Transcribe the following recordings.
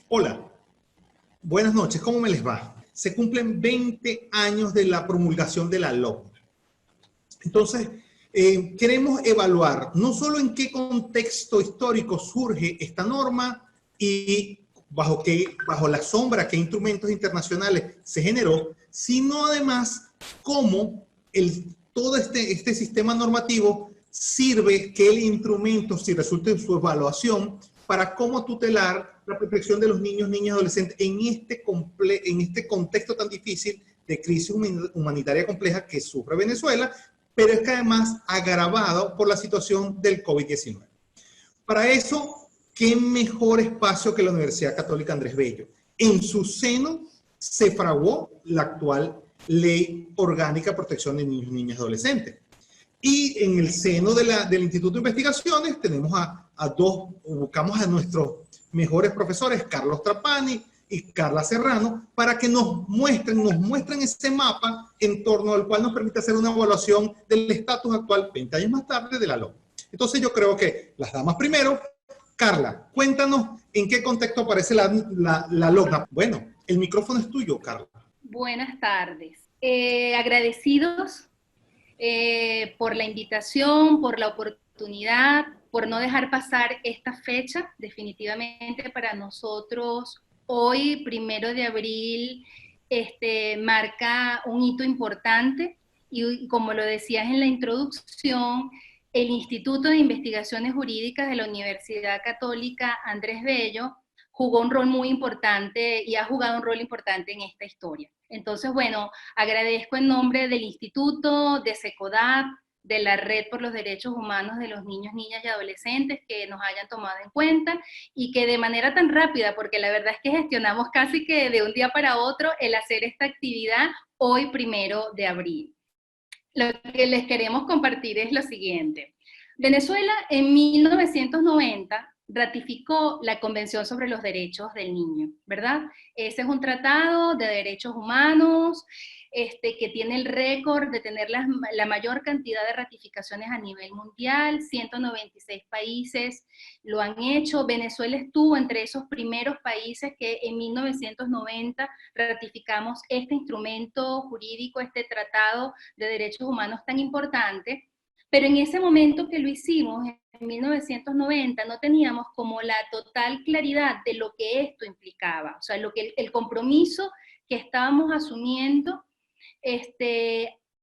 Hola, buenas noches, ¿cómo me les va? Se cumplen 20 años de la promulgación de la LOM. Entonces, queremos evaluar no solo en qué contexto histórico surge esta norma y bajo la sombra, qué instrumentos internacionales se generó, sino además cómo todo este sistema normativo sirve, que el instrumento, si resulta en su evaluación, para cómo tutelar la protección de los niños, niñas y adolescentes en este contexto tan difícil de crisis humanitaria compleja que sufre Venezuela, pero es que además agravado por la situación del COVID-19. Para eso, ¿qué mejor espacio que la Universidad Católica Andrés Bello? En su seno se fraguó la actual Ley Orgánica de Protección de Niños, Niñas y Adolescentes. Y en el seno del Instituto de Investigaciones tenemos buscamos a nuestros mejores profesores, Carlos Trapani y Carla Serrano, para que nos muestren ese mapa en torno al cual nos permite hacer una evaluación del estatus actual 20 años más tarde de la LOM. Entonces yo creo que las damas primero. Carla, cuéntanos en qué contexto aparece la LOM. Bueno, el micrófono es tuyo, Carla. Buenas tardes. Agradecidos por la invitación, por la oportunidad, por no dejar pasar esta fecha. Definitivamente para nosotros hoy, 1 de abril, marca un hito importante y como lo decías en la introducción, el Instituto de Investigaciones Jurídicas de la Universidad Católica Andrés Bello jugó un rol muy importante y ha jugado un rol importante en esta historia. Entonces, bueno, agradezco en nombre del Instituto, de SECODAP, de la Red por los Derechos Humanos de los Niños, Niñas y Adolescentes que nos hayan tomado en cuenta y que de manera tan rápida, porque la verdad es que gestionamos casi que de un día para otro el hacer esta actividad hoy 1 de abril. Lo que les queremos compartir es lo siguiente. Venezuela en 1990 ratificó la Convención sobre los Derechos del Niño, ¿verdad? Ese es un tratado de derechos humanos que tiene el récord de tener la mayor cantidad de ratificaciones a nivel mundial. 196 países lo han hecho. Venezuela estuvo entre esos primeros países que en 1990 ratificamos este instrumento jurídico, este tratado de derechos humanos tan importante. Pero en ese momento que lo hicimos, en 1990, no teníamos como la total claridad de lo que esto implicaba, o sea, el compromiso que estábamos asumiendo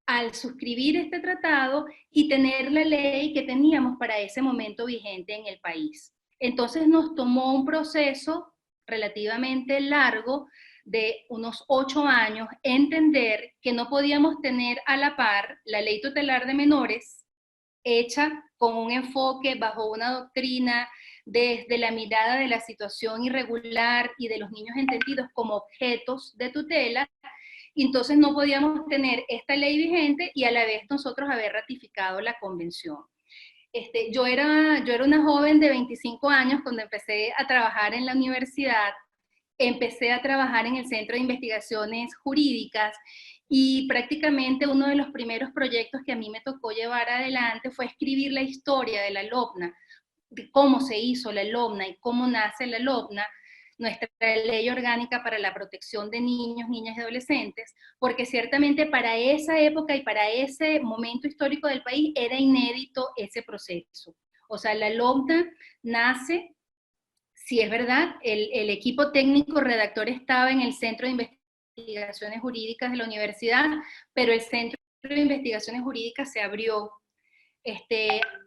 al suscribir este tratado y tener la ley que teníamos para ese momento vigente en el país. Entonces nos tomó un proceso relativamente largo de unos 8 años entender que no podíamos tener a la par la ley tutelar de menores hecha con un enfoque bajo una doctrina desde la mirada de la situación irregular y de los niños entendidos como objetos de tutela. Entonces no podíamos tener esta ley vigente y a la vez nosotros haber ratificado la convención. Yo era una joven de 25 años cuando empecé a trabajar en la universidad. Empecé a trabajar en el Centro de Investigaciones Jurídicas y prácticamente uno de los primeros proyectos que a mí me tocó llevar adelante fue escribir la historia de la LOPNA, de cómo se hizo la LOPNA y cómo nace la LOPNA, nuestra ley orgánica para la protección de niños, niñas y adolescentes, porque ciertamente para esa época y para ese momento histórico del país era inédito ese proceso. O sea, la LOPNA nace, sí es verdad, el equipo técnico redactor estaba en el Centro de Investigaciones Jurídicas de la universidad, pero el Centro de Investigaciones Jurídicas se abrió,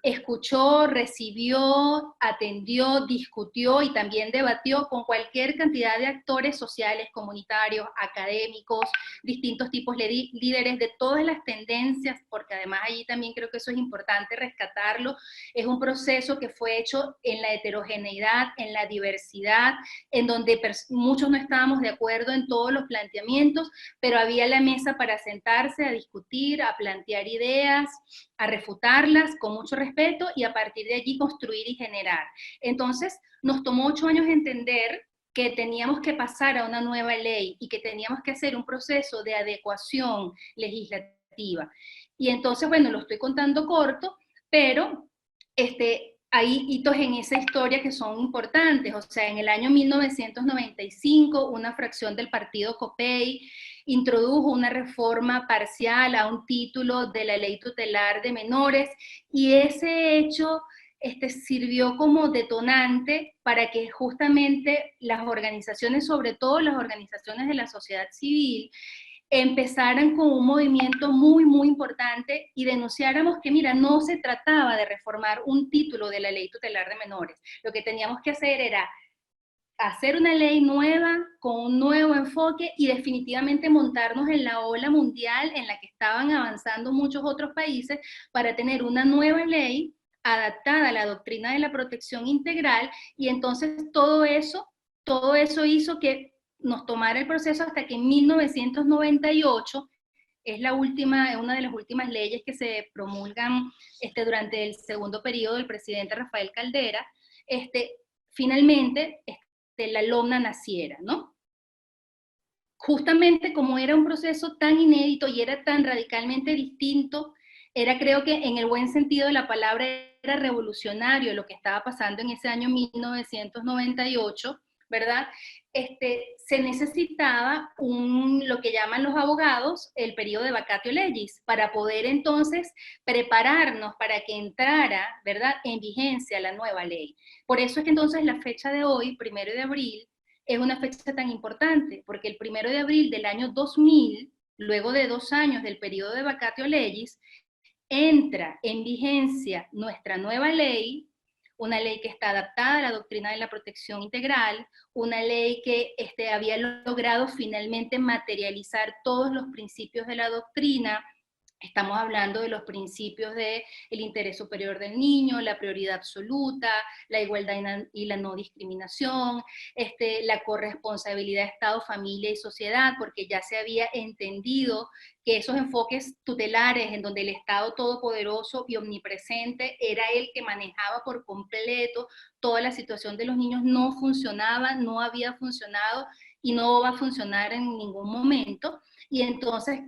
escuchó, recibió, atendió, discutió y también debatió con cualquier cantidad de actores sociales, comunitarios, académicos, distintos tipos de líderes de todas las tendencias, porque además allí también creo que eso es importante rescatarlo. Es un proceso que fue hecho en la heterogeneidad, en la diversidad, en donde muchos no estábamos de acuerdo en todos los planteamientos, pero había la mesa para sentarse a discutir, a plantear ideas, a refutarlas con mucho respeto y a partir de allí construir y generar. Entonces, nos tomó 8 años entender que teníamos que pasar a una nueva ley y que teníamos que hacer un proceso de adecuación legislativa. Y entonces, bueno, lo estoy contando corto, pero hay hitos en esa historia que son importantes. O sea, en el año 1995, una fracción del partido COPEI introdujo una reforma parcial a un título de la ley tutelar de menores, y ese hecho sirvió como detonante para que justamente las organizaciones, sobre todo las organizaciones de la sociedad civil, empezaran con un movimiento muy, muy importante y denunciáramos que, mira, no se trataba de reformar un título de la ley tutelar de menores. Lo que teníamos que hacer era hacer una ley nueva, con un nuevo enfoque, y definitivamente montarnos en la ola mundial en la que estaban avanzando muchos otros países para tener una nueva ley adaptada a la doctrina de la protección integral. Y entonces todo eso hizo que nos tomara el proceso hasta que en 1998 es una de las últimas leyes que se promulgan durante el segundo periodo del presidente Rafael Caldera, finalmente la LOMNA naciera, ¿no? Justamente como era un proceso tan inédito y era tan radicalmente distinto, era, creo que en el buen sentido de la palabra, era revolucionario lo que estaba pasando en ese año 1998, ¿verdad? Se necesitaba lo que llaman los abogados el periodo de vacatio legis, para poder entonces prepararnos para que entrara, ¿verdad?, en vigencia la nueva ley. Por eso es que entonces la fecha de hoy, 1 de abril, es una fecha tan importante, porque el 1 de abril del año 2000, luego de 2 años del periodo de vacatio legis, entra en vigencia nuestra nueva ley, una ley que está adaptada a la doctrina de la protección integral, una ley que había logrado finalmente materializar todos los principios de la doctrina. Estamos hablando de los principios del interés superior del niño, la prioridad absoluta, la igualdad y la no discriminación, la corresponsabilidad de Estado, familia y sociedad, porque ya se había entendido que esos enfoques tutelares en donde el Estado todopoderoso y omnipresente era el que manejaba por completo toda la situación de los niños, no funcionaba, no había funcionado y no va a funcionar en ningún momento. Y entonces,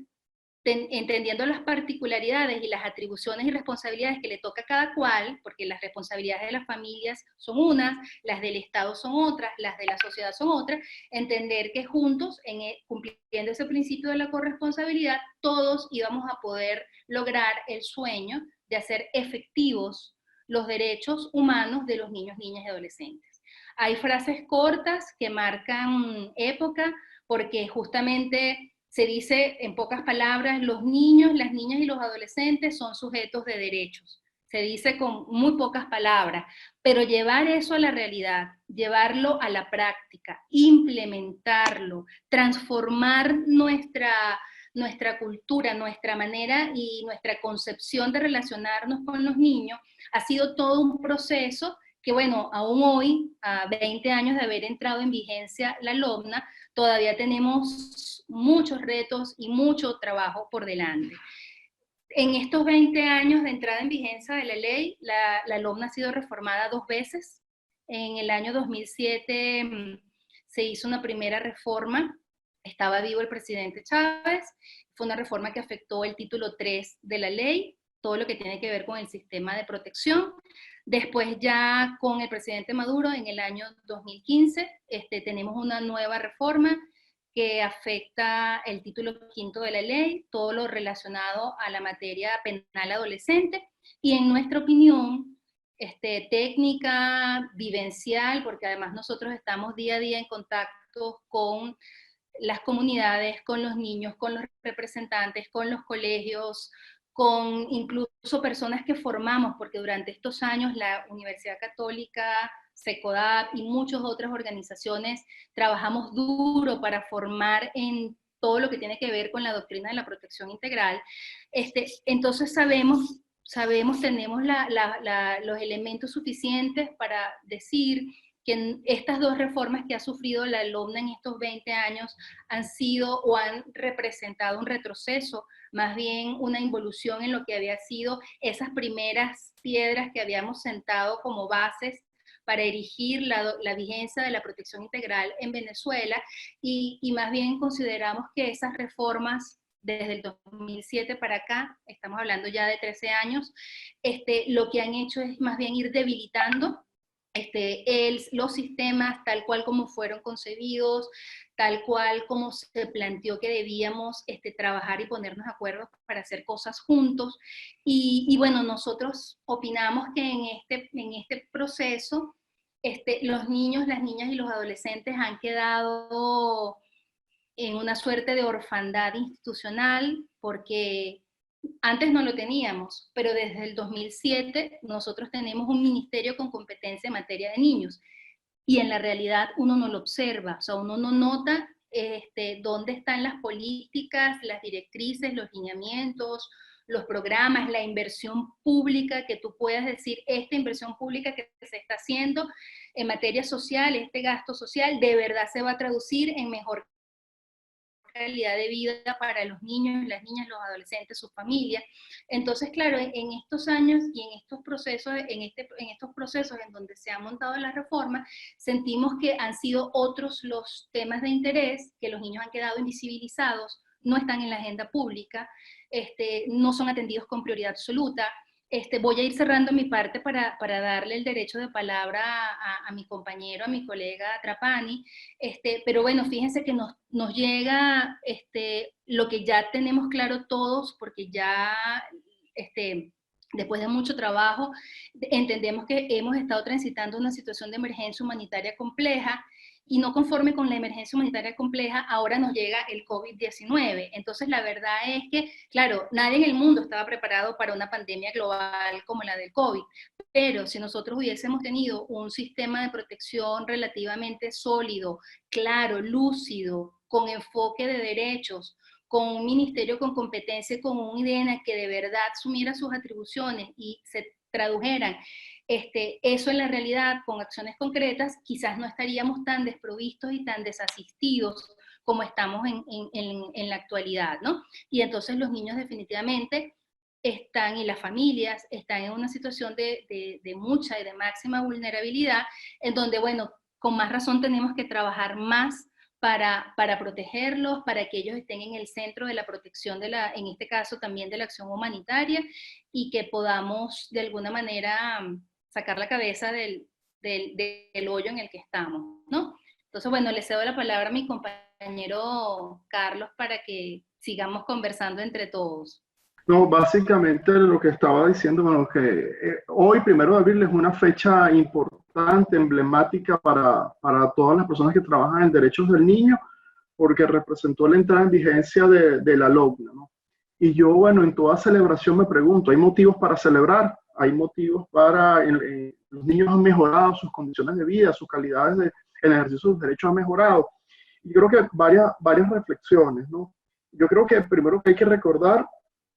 entendiendo las particularidades y las atribuciones y responsabilidades que le toca a cada cual, porque las responsabilidades de las familias son unas, las del Estado son otras, las de la sociedad son otras, entender que juntos, cumpliendo ese principio de la corresponsabilidad, todos íbamos a poder lograr el sueño de hacer efectivos los derechos humanos de los niños, niñas y adolescentes. Hay frases cortas que marcan época, porque justamente se dice en pocas palabras: los niños, las niñas y los adolescentes son sujetos de derechos. Se dice con muy pocas palabras, pero llevar eso a la realidad, llevarlo a la práctica, implementarlo, transformar nuestra cultura, nuestra manera y nuestra concepción de relacionarnos con los niños, ha sido todo un proceso que, bueno, aún hoy, a 20 años de haber entrado en vigencia la LOMNA, todavía tenemos muchos retos y mucho trabajo por delante. En estos 20 años de entrada en vigencia de la ley, la LOMNA ha sido reformada 2 veces. En el año 2007 se hizo una primera reforma, estaba vivo el presidente Chávez, fue una reforma que afectó el título 3 de la ley, todo lo que tiene que ver con el sistema de protección. Después, ya con el presidente Maduro, en el año 2015, tenemos una nueva reforma que afecta el título 5 de la ley, todo lo relacionado a la materia penal adolescente, y en nuestra opinión, técnica, vivencial, porque además nosotros estamos día a día en contacto con las comunidades, con los niños, con los representantes, con los colegios, con incluso personas que formamos, porque durante estos años la Universidad Católica, SECODAP y muchas otras organizaciones trabajamos duro para formar en todo lo que tiene que ver con la doctrina de la protección integral. Entonces tenemos los elementos suficientes para decir que estas 2 reformas que ha sufrido la LOMNA en estos 20 años han sido o han representado un retroceso, más bien una involución en lo que había sido esas primeras piedras que habíamos sentado como bases para erigir la vigencia de la protección integral en Venezuela, y más bien consideramos que esas reformas desde el 2007 para acá, estamos hablando ya de 13 años, lo que han hecho es más bien ir debilitando los sistemas tal cual como fueron concebidos, tal cual como se planteó que debíamos trabajar y ponernos de acuerdo para hacer cosas juntos. Y bueno, nosotros opinamos que en este proceso los niños, las niñas y los adolescentes han quedado en una suerte de orfandad institucional porque antes no lo teníamos, pero desde el 2007 nosotros tenemos un ministerio con competencia en materia de niños y en la realidad uno no lo observa, o sea, uno no nota dónde están las políticas, las directrices, los lineamientos, los programas, la inversión pública, que tú puedas decir, esta inversión pública que se está haciendo en materia social, este gasto social, de verdad se va a traducir en mejor calidad de vida para los niños, las niñas, los adolescentes, sus familias. Entonces, claro, en estos años y en estos procesos, estos procesos en donde se han montado las reformas, sentimos que han sido otros los temas de interés, que los niños han quedado invisibilizados, no están en la agenda pública, no son atendidos con prioridad absoluta. Voy a ir cerrando mi parte para darle el derecho de palabra a mi compañero, a mi colega Trapani, pero bueno, fíjense que nos llega lo que ya tenemos claro todos, porque ya después de mucho trabajo, entendemos que hemos estado transitando una situación de emergencia humanitaria compleja, y no conforme con la emergencia humanitaria compleja, ahora nos llega el COVID-19. Entonces, la verdad es que, claro, nadie en el mundo estaba preparado para una pandemia global como la del COVID, pero si nosotros hubiésemos tenido un sistema de protección relativamente sólido, claro, lúcido, con enfoque de derechos, con un ministerio con competencia, con un IDENA que de verdad asumiera sus atribuciones y se tradujeran eso en la realidad con acciones concretas, quizás no estaríamos tan desprovistos y tan desasistidos como estamos en la actualidad, ¿no? Y entonces los niños definitivamente están, y las familias están en una situación de mucha y de máxima vulnerabilidad, en donde, bueno, con más razón tenemos que trabajar más para protegerlos, para que ellos estén en el centro de la protección en este caso también de la acción humanitaria, y que podamos de alguna manera sacar la cabeza del hoyo en el que estamos, ¿no? Entonces, bueno, le cedo la palabra a mi compañero Carlos para que sigamos conversando entre todos. No, básicamente lo que estaba diciendo, bueno, que hoy, 1 de abril, es una fecha importante, emblemática para todas las personas que trabajan en derechos del niño, porque representó la entrada en vigencia de la LOGNA, ¿no? Y yo, bueno, en toda celebración me pregunto, ¿hay motivos para celebrar? ¿Hay motivos para... los niños han mejorado sus condiciones de vida, sus calidades el ejercicio de sus derechos ha mejorado? Y creo que varias reflexiones, ¿no? Yo creo que primero que hay que recordar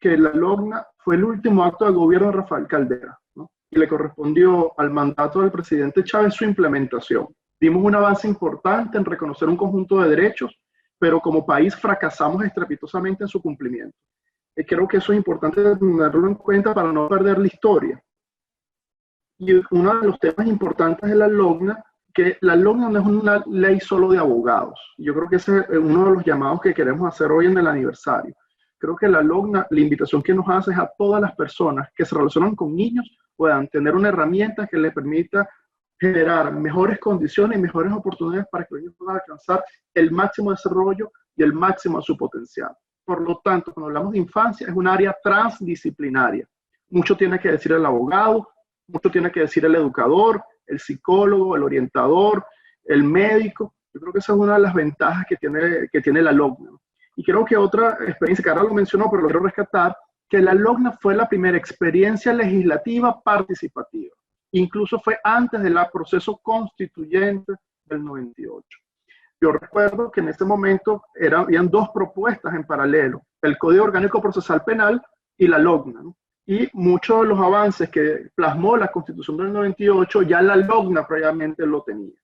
que la LOGNA fue el último acto de gobierno de Rafael Caldera, ¿no? Y le correspondió al mandato del presidente Chávez su implementación. Dimos un avance importante en reconocer un conjunto de derechos, pero como país fracasamos estrepitosamente en su cumplimiento. Creo que eso es importante tenerlo en cuenta para no perder la historia. Y uno de los temas importantes de la LOGNA, que la LOGNA no es una ley solo de abogados. Yo creo que ese es uno de los llamados que queremos hacer hoy en el aniversario. Creo que la LOGNA, la invitación que nos hace es a todas las personas que se relacionan con niños puedan tener una herramienta que les permita generar mejores condiciones y mejores oportunidades para que los niños puedan alcanzar el máximo desarrollo y el máximo de su potencial. Por lo tanto, cuando hablamos de infancia, es un área transdisciplinaria. Mucho tiene que decir el abogado, mucho tiene que decir el educador, el psicólogo, el orientador, el médico. Yo creo que esa es una de las ventajas que tiene la LOGNA. Y creo que otra experiencia, que ahora lo mencionó, pero lo quiero rescatar, que la LOGNA fue la primera experiencia legislativa participativa. Incluso fue antes del proceso constituyente del 98. Yo recuerdo que en ese momento habían dos propuestas en paralelo, el Código Orgánico Procesal Penal y la LOGNA, ¿no? Y muchos de los avances que plasmó la Constitución del 98, ya la LOGNA previamente lo tenía.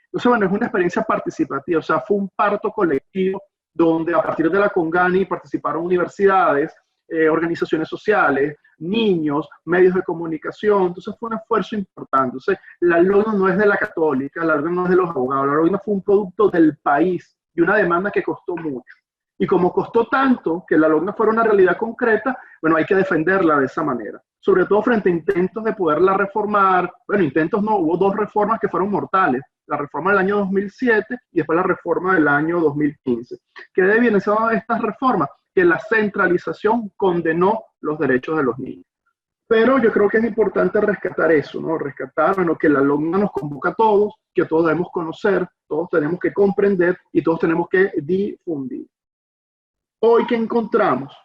Entonces, bueno, es una experiencia participativa, o sea, fue un parto colectivo donde a partir de la CONGANI participaron universidades, organizaciones sociales, niños, medios de comunicación. Entonces fue un esfuerzo importante. Entonces, la LOGNA no es de la católica, la LOGNA no es de los abogados, la LOGNA fue un producto del país y una demanda que costó mucho. Y como costó tanto que la LOGNA fuera una realidad concreta, bueno, hay que defenderla de esa manera. Sobre todo frente a intentos de poderla reformar. Bueno, intentos no, hubo dos reformas que fueron mortales. La reforma del año 2007 y después la reforma del año 2015. ¿Qué debe evidenciar estas reformas? Que la centralización condenó los derechos de los niños. Pero yo creo que es importante rescatar eso, ¿no? Rescatar, bueno, que la LOGNA nos convoca a todos, que todos debemos conocer, todos tenemos que comprender y todos tenemos que difundir. Hoy, ¿qué encontramos?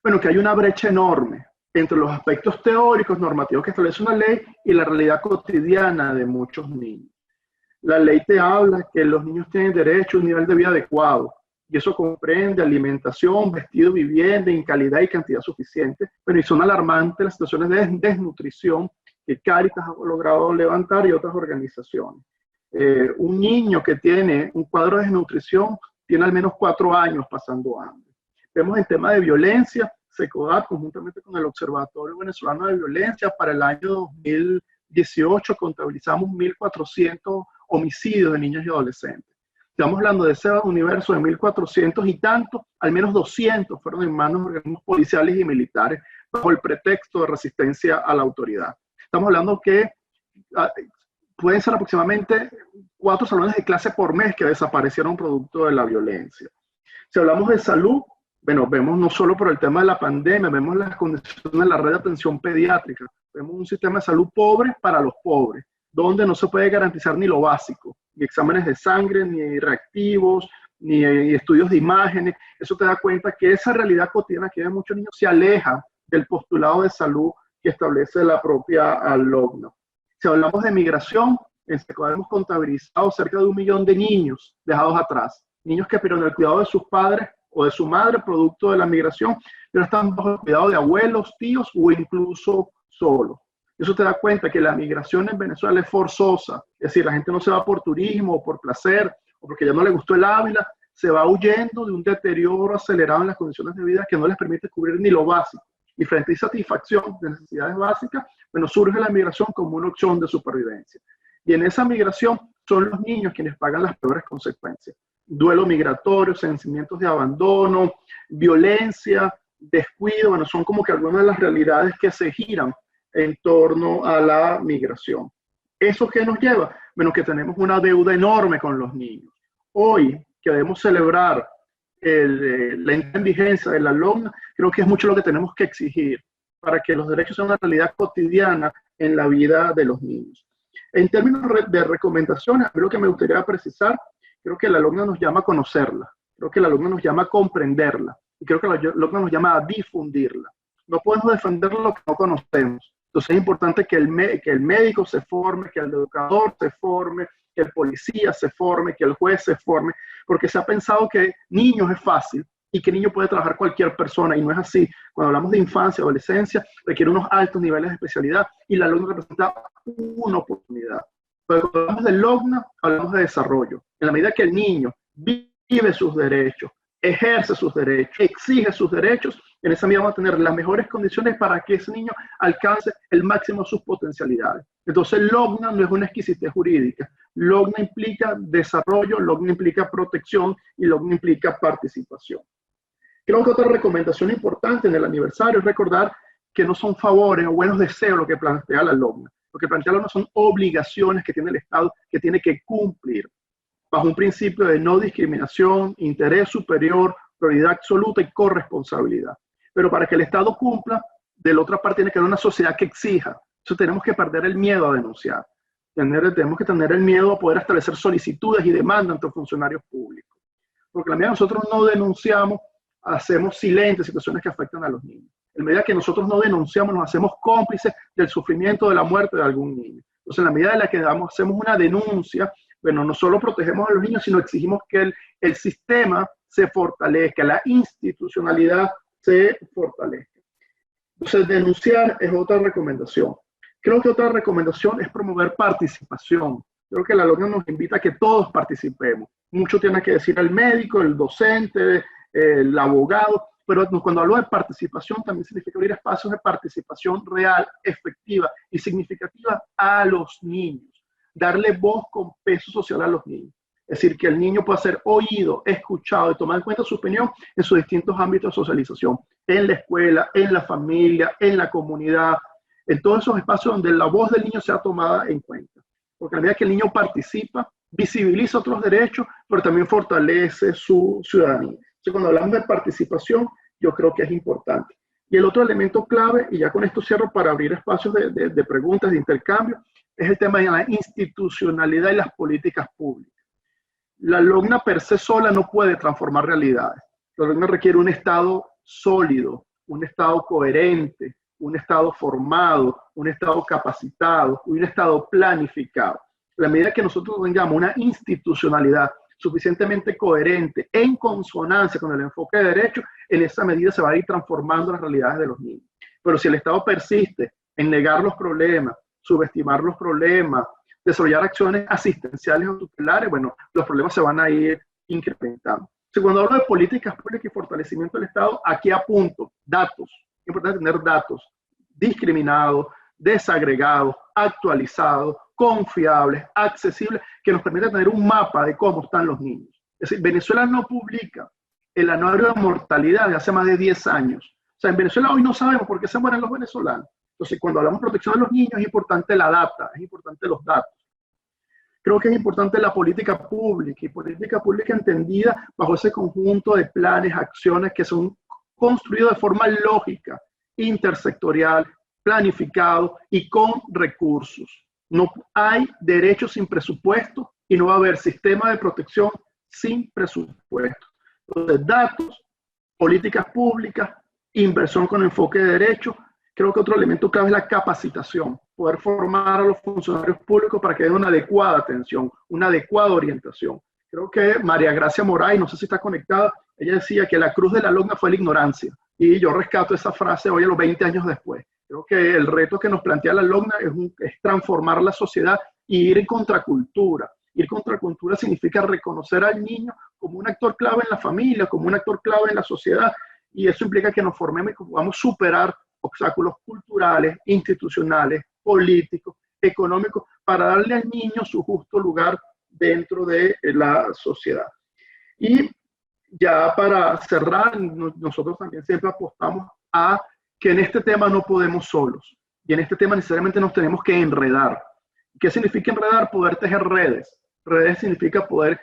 Bueno, que hay una brecha enorme entre los aspectos teóricos, normativos que establece una ley y la realidad cotidiana de muchos niños. La ley te habla que los niños tienen derecho a un nivel de vida adecuado, y eso comprende alimentación, vestido, vivienda en calidad y cantidad suficiente. Pero y son alarmantes las situaciones de desnutrición que Cáritas ha logrado levantar y otras organizaciones. Un niño que tiene un cuadro de desnutrición tiene al menos 4 años pasando hambre. Vemos en tema de violencia, SECODAT, conjuntamente con el Observatorio Venezolano de Violencia, para el año 2018 contabilizamos 1.400 homicidios de niños y adolescentes. Estamos hablando de ese universo de 1.400 y tanto, al menos 200 fueron en manos de organismos policiales y militares bajo el pretexto de resistencia a la autoridad. Estamos hablando que pueden ser aproximadamente 4 salones de clase por mes que desaparecieron producto de la violencia. Si hablamos de salud, bueno, vemos no solo por el tema de la pandemia, vemos las condiciones de la red de atención pediátrica, vemos un sistema de salud pobre para los pobres, donde no se puede garantizar ni lo básico, ni exámenes de sangre, ni reactivos, ni estudios de imágenes. Eso te da cuenta que esa realidad cotidiana que viven muchos niños se aleja del postulado de salud que establece la propia LOGNA. Si hablamos de migración, en SECODAT hemos contabilizado cerca de 1 millón de niños dejados atrás, niños que perdieron el cuidado de sus padres o de su madre producto de la migración, pero están bajo el cuidado de abuelos, tíos o incluso solos. Eso te da cuenta que la migración en Venezuela es forzosa, es decir, la gente no se va por turismo o por placer o porque ya no le gustó el Ávila, se va huyendo de un deterioro acelerado en las condiciones de vida que no les permite cubrir ni lo básico. Y frente a insatisfacción de necesidades básicas, bueno, surge la migración como una opción de supervivencia. Y en esa migración son los niños quienes pagan las peores consecuencias. Duelo migratorio, sentimientos de abandono, violencia, descuido, bueno, son como que algunas de las realidades que se giran en torno a la migración. ¿Eso qué nos lleva? Bueno, que tenemos una deuda enorme con los niños. Hoy, que debemos celebrar la vigencia de la LOGNA, creo que es mucho lo que tenemos que exigir para que los derechos sean una realidad cotidiana en la vida de los niños. En términos de recomendaciones, creo que me gustaría precisar, creo que la LOGNA nos llama a conocerla, creo que la LOGNA nos llama a comprenderla, y creo que la LOGNA nos llama a difundirla. No podemos defender lo que no conocemos. Entonces es importante que el médico se forme, que el educador se forme, que el policía se forme, que el juez se forme, porque se ha pensado que niños es fácil y que niño puede trabajar cualquier persona, y no es así. Cuando hablamos de infancia, adolescencia, requiere unos altos niveles de especialidad, y la LOGNA representa una oportunidad. Pero cuando hablamos de LOGNA, hablamos de desarrollo. En la medida que el niño vive sus derechos, ejerce sus derechos, exige sus derechos, en esa medida vamos a tener las mejores condiciones para que ese niño alcance el máximo de sus potencialidades. Entonces, LOGNA no es una exquisitez jurídica. LOGNA implica desarrollo, LOGNA implica protección y LOGNA implica participación. Creo que otra recomendación importante en el aniversario es recordar que no son favores o buenos deseos lo que plantea la LOGNA. Lo que plantea la LOGNA son obligaciones que tiene el Estado que tiene que cumplir bajo un principio de no discriminación, interés superior, prioridad absoluta y corresponsabilidad. Pero para que el Estado cumpla, de la otra parte tiene que haber una sociedad que exija. Entonces tenemos que perder el miedo a denunciar. Tenemos que tener el miedo a poder establecer solicitudes y demandas ante funcionarios públicos. Porque a la medida que nosotros no denunciamos, hacemos silentes situaciones que afectan a los niños. En la medida que nosotros no denunciamos, nos hacemos cómplices del sufrimiento, de la muerte de algún niño. Entonces, en la medida en la que hacemos una denuncia, bueno, no solo protegemos a los niños, sino exigimos que el sistema se fortalezca, la institucionalidad se fortalezca. Entonces, denunciar es otra recomendación. Creo que otra recomendación es promover participación. Creo que la LOGNA nos invita a que todos participemos. Mucho tiene que decir el médico, el docente, el abogado, pero cuando hablo de participación también significa abrir espacios de participación real, efectiva y significativa a los niños. Darle voz con peso social a los niños. Es decir, que el niño pueda ser oído, escuchado y tomar en cuenta su opinión en sus distintos ámbitos de socialización, en la escuela, en la familia, en la comunidad, en todos esos espacios donde la voz del niño sea tomada en cuenta. Porque a medida que el niño participa, visibiliza otros derechos, pero también fortalece su ciudadanía. Entonces, cuando hablamos de participación, yo creo que es importante. Y el otro elemento clave, y ya con esto cierro para abrir espacios de preguntas, de intercambio, es el tema de la institucionalidad y las políticas públicas. La LOGNA per se sola no puede transformar realidades. La LOGNA requiere un Estado sólido, un Estado coherente, un Estado formado, un Estado capacitado, un Estado planificado. A la medida que nosotros tengamos una institucionalidad suficientemente coherente, en consonancia con el enfoque de derecho, en esa medida se va a ir transformando las realidades de los niños. Pero si el Estado persiste en negar los problemas, subestimar los problemas, desarrollar acciones asistenciales o tutelares, bueno, los problemas se van a ir incrementando. Entonces, cuando hablo de políticas públicas y fortalecimiento del Estado, aquí apunto datos. Es importante tener datos discriminados, desagregados, actualizados, confiables, accesibles, que nos permitan tener un mapa de cómo están los niños. Es decir, Venezuela no publica el anuario de mortalidad de hace más de 10 años. O sea, en Venezuela hoy no sabemos por qué se mueren los venezolanos. Entonces, cuando hablamos de protección de los niños, es importante la data, es importante los datos. Creo que es importante la política pública, y política pública entendida bajo ese conjunto de planes, acciones que son construidos de forma lógica, intersectorial, planificado y con recursos. No hay derecho sin presupuesto y no va a haber sistema de protección sin presupuesto. Entonces, datos, políticas públicas, inversión con enfoque de derecho. Creo que otro elemento clave es la capacitación, poder formar a los funcionarios públicos para que den una adecuada atención, una adecuada orientación. Creo que María Gracia Moray, no sé si está conectada, ella decía que la cruz de la LOGNA fue la ignorancia. Y yo rescato esa frase hoy a los 20 años después. Creo que el reto que nos plantea la LOGNA es transformar la sociedad y ir en contracultura. Ir contracultura significa reconocer al niño como un actor clave en la familia, como un actor clave en la sociedad. Y eso implica que nos formemos y que podamos superar obstáculos culturales, institucionales, políticos, económicos, para darle al niño su justo lugar dentro de la sociedad. Y ya para cerrar, nosotros también siempre apostamos a que en este tema no podemos solos. Y en este tema necesariamente nos tenemos que enredar. ¿Qué significa enredar? Poder tejer redes. Redes significa poder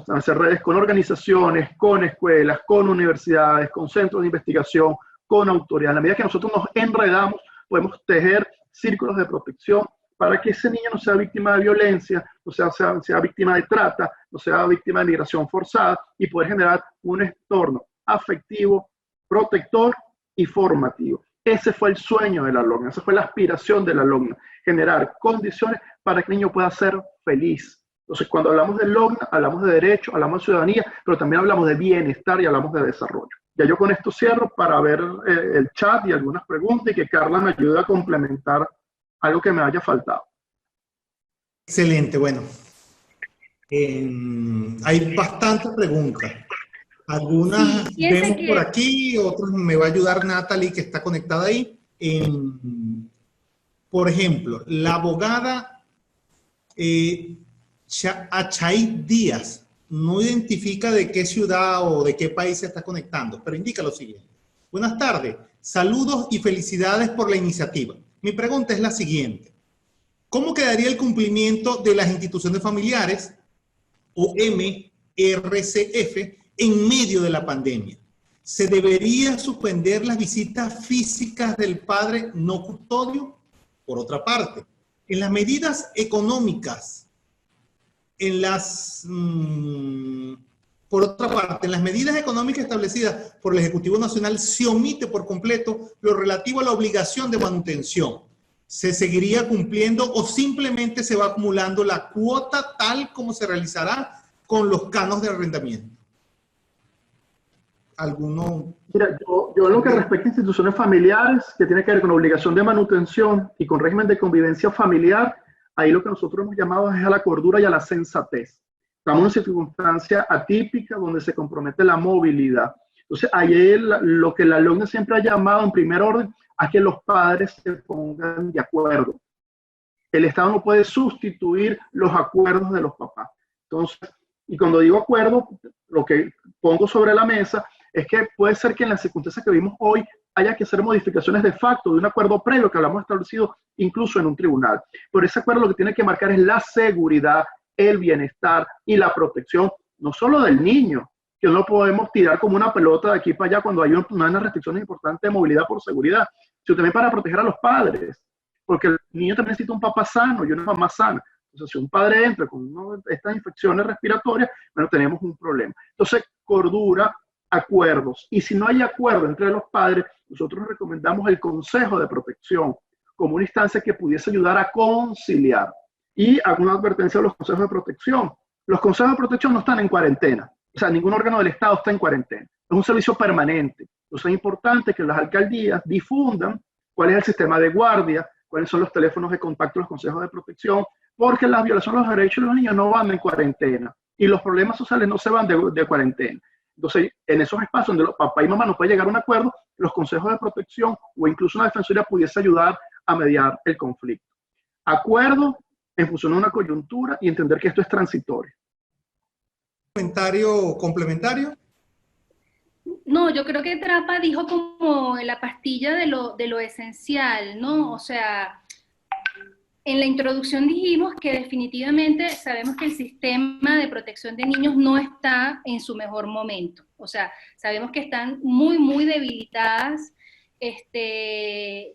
hacer redes con organizaciones, con escuelas, con universidades, con centros de investigación, con autoridades. A la medida que nosotros nos enredamos, podemos tejer círculos de protección para que ese niño no sea víctima de violencia, no sea víctima de trata, no sea víctima de migración forzada, y poder generar un entorno afectivo, protector y formativo. Ese fue el sueño de la LOGNA, esa fue la aspiración de la LOGNA, generar condiciones para que el niño pueda ser feliz. Entonces, cuando hablamos de LOGNA, hablamos de derecho, hablamos de ciudadanía, pero también hablamos de bienestar y hablamos de desarrollo. Ya yo con esto cierro para ver el chat y algunas preguntas, y que Carla me ayude a complementar algo que me haya faltado. Excelente, bueno. Hay bastantes preguntas. Algunas sí, vemos por aquí, otras me va a ayudar Natalie, que está conectada ahí. Por ejemplo, la abogada Achay Díaz no identifica de qué ciudad o de qué país se está conectando, pero indica lo siguiente. Buenas tardes, saludos y felicidades por la iniciativa. Mi pregunta es la siguiente. ¿Cómo quedaría el cumplimiento de las instituciones familiares o MRCF en medio de la pandemia? ¿Se debería suspender las visitas físicas del padre no custodio? Por otra parte, en las medidas económicas, por otra parte, en las medidas económicas establecidas por el Ejecutivo Nacional se omite por completo lo relativo a la obligación de manutención. ¿Se seguiría cumpliendo o simplemente se va acumulando la cuota tal como se realizará con los canos de arrendamiento? ¿Alguno? Mira, yo en lo que respecta a instituciones familiares, que tiene que ver con obligación de manutención y con régimen de convivencia familiar, ahí lo que nosotros hemos llamado es a la cordura y a la sensatez. Estamos en una circunstancia atípica donde se compromete la movilidad. Entonces, ahí lo que la LOGNA siempre ha llamado en primer orden a que los padres se pongan de acuerdo. El Estado no puede sustituir los acuerdos de los papás. Entonces, y cuando digo acuerdo, lo que pongo sobre la mesa es que puede ser que en las circunstancias que vimos hoy haya que hacer modificaciones de facto de un acuerdo previo que hablamos establecido incluso en un tribunal. Por ese acuerdo lo que tiene que marcar es la seguridad, el bienestar y la protección, no solo del niño, que no podemos tirar como una pelota de aquí para allá cuando hay unas restricciones importantes de movilidad por seguridad, sino también para proteger a los padres, porque el niño también necesita un papá sano y una mamá sana. Entonces, si un padre entra con estas infecciones respiratorias, bueno, tenemos un problema. Entonces, cordura, acuerdos. Y si no hay acuerdo entre los padres, nosotros recomendamos el Consejo de Protección como una instancia que pudiese ayudar a conciliar. Y alguna advertencia de los consejos de protección. Los consejos de protección no están en cuarentena. O sea, ningún órgano del Estado está en cuarentena. Es un servicio permanente. Entonces es importante que las alcaldías difundan cuál es el sistema de guardia, cuáles son los teléfonos de contacto de los consejos de protección, porque las violaciones de los derechos de los niños no van en cuarentena y los problemas sociales no se van de cuarentena. Entonces, en esos espacios donde los papá y mamá no pueden llegar a un acuerdo, los consejos de protección o incluso una defensoría pudiese ayudar a mediar el conflicto. Acuerdo en función de una coyuntura y entender que esto es transitorio. ¿Comentario complementario? No, yo creo que Trapa dijo como la pastilla de lo esencial, ¿no? O sea, en la introducción dijimos que definitivamente sabemos que el sistema de protección de niños no está en su mejor momento. O sea, sabemos que están muy, muy debilitadas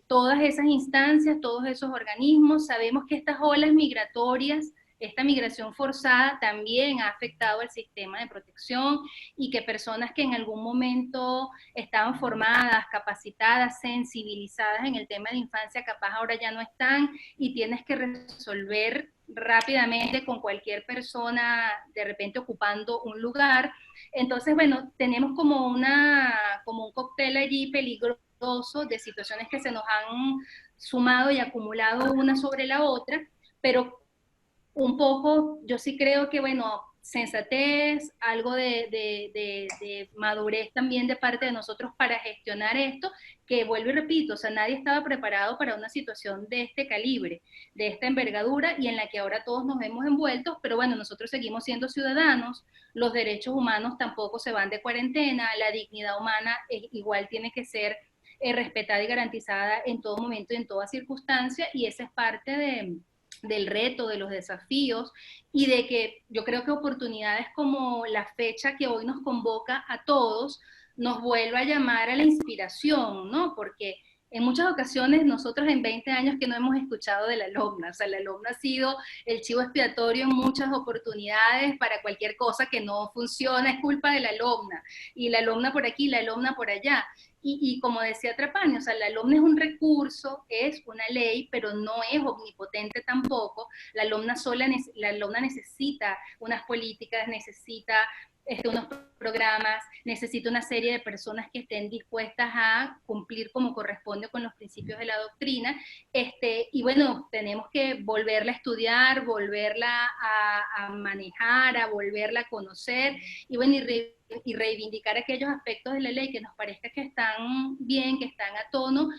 todas esas instancias, todos esos organismos. Sabemos que estas olas migratorias, esta migración forzada también ha afectado al sistema de protección y que personas que en algún momento estaban formadas, capacitadas, sensibilizadas en el tema de infancia, capaz ahora ya no están y tienes que resolver rápidamente con cualquier persona de repente ocupando un lugar. Entonces, bueno, tenemos como un cóctel allí peligroso de situaciones que se nos han sumado y acumulado una sobre la otra, pero un poco, yo sí creo que, bueno, sensatez, algo de madurez también de parte de nosotros para gestionar esto, que vuelvo y repito, o sea, nadie estaba preparado para una situación de este calibre, de esta envergadura y en la que ahora todos nos vemos envueltos, pero bueno, nosotros seguimos siendo ciudadanos, los derechos humanos tampoco se van de cuarentena, la dignidad humana igual tiene que ser respetada y garantizada en todo momento y en toda circunstancia, y esa es parte del reto, de los desafíos, y de que yo creo que oportunidades como la fecha que hoy nos convoca a todos, nos vuelva a llamar a la inspiración, ¿no? Porque en muchas ocasiones nosotros en 20 años que no hemos escuchado de la LOMNA, o sea, la LOMNA ha sido el chivo expiatorio en muchas oportunidades para cualquier cosa que no funciona, es culpa de la LOMNA, y la LOMNA por aquí, la LOMNA por allá. Y como decía Trapani, o sea, la LOMNA es un recurso, es una ley, pero no es omnipotente tampoco. La LOMNA necesita unas políticas, necesita unos programas, necesita una serie de personas que estén dispuestas a cumplir como corresponde con los principios de la doctrina, y bueno, tenemos que volverla a estudiar, volverla a manejar, a volverla a conocer, y bueno, y reivindicar aquellos aspectos de la ley que nos parezca que están bien, que están a tono,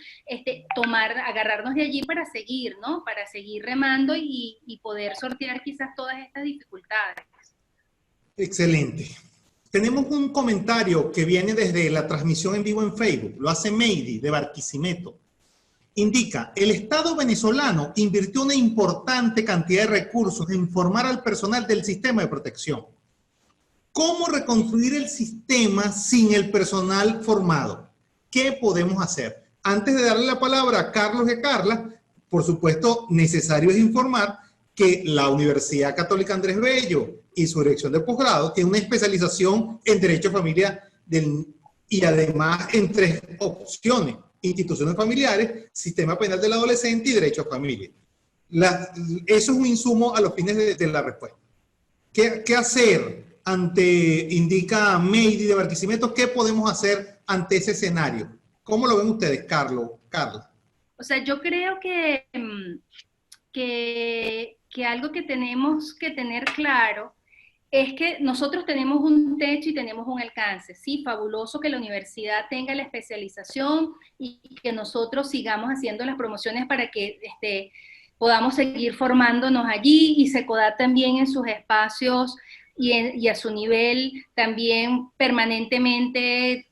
agarrarnos de allí para seguir, ¿no? Para seguir remando y poder sortear quizás todas estas dificultades. Excelente. Tenemos un comentario que viene desde la transmisión en vivo en Facebook. Lo hace Meidi, de Barquisimeto. Indica, el Estado venezolano invirtió una importante cantidad de recursos en formar al personal del sistema de protección. ¿Cómo reconstruir el sistema sin el personal formado? ¿Qué podemos hacer? Antes de darle la palabra a Carlos y a Carla, por supuesto, necesario es informar que la Universidad Católica Andrés Bello y su dirección de posgrado tiene una especialización en Derecho a Familia y además en 3 opciones: instituciones familiares, sistema penal del adolescente y derecho a familia. Eso es un insumo a los fines de la respuesta. ¿Qué hacer indica Meidi de Barquisimeto, qué podemos hacer ante ese escenario? ¿Cómo lo ven ustedes, Carlos, Carla? O sea, yo creo que algo que tenemos que tener claro es que nosotros tenemos un techo y tenemos un alcance. Sí, fabuloso que la universidad tenga la especialización y que nosotros sigamos haciendo las promociones para que podamos seguir formándonos allí, y SECODAT también en sus espacios y a su nivel también permanentemente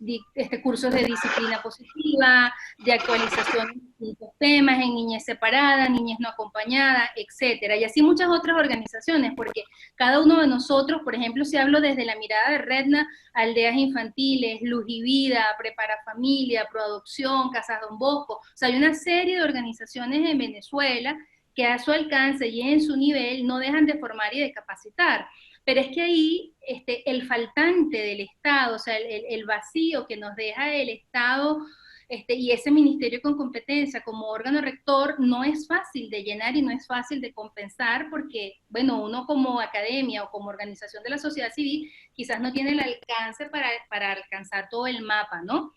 cursos de disciplina positiva, de actualización de distintos temas en niñez separada, niñez no acompañada, etcétera. Y así muchas otras organizaciones, porque cada uno de nosotros, por ejemplo, si hablo desde la mirada de Redna, Aldeas Infantiles, Luz y Vida, Prepara Familia, Proadopción, Casas Don Bosco, o sea, hay una serie de organizaciones en Venezuela que a su alcance y en su nivel no dejan de formar y de capacitar. Pero es que ahí el faltante del Estado, o sea, el vacío que nos deja el Estado y ese ministerio con competencia como órgano rector no es fácil de llenar y no es fácil de compensar, porque, bueno, uno como academia o como organización de la sociedad civil quizás no tiene el alcance para alcanzar todo el mapa, ¿no?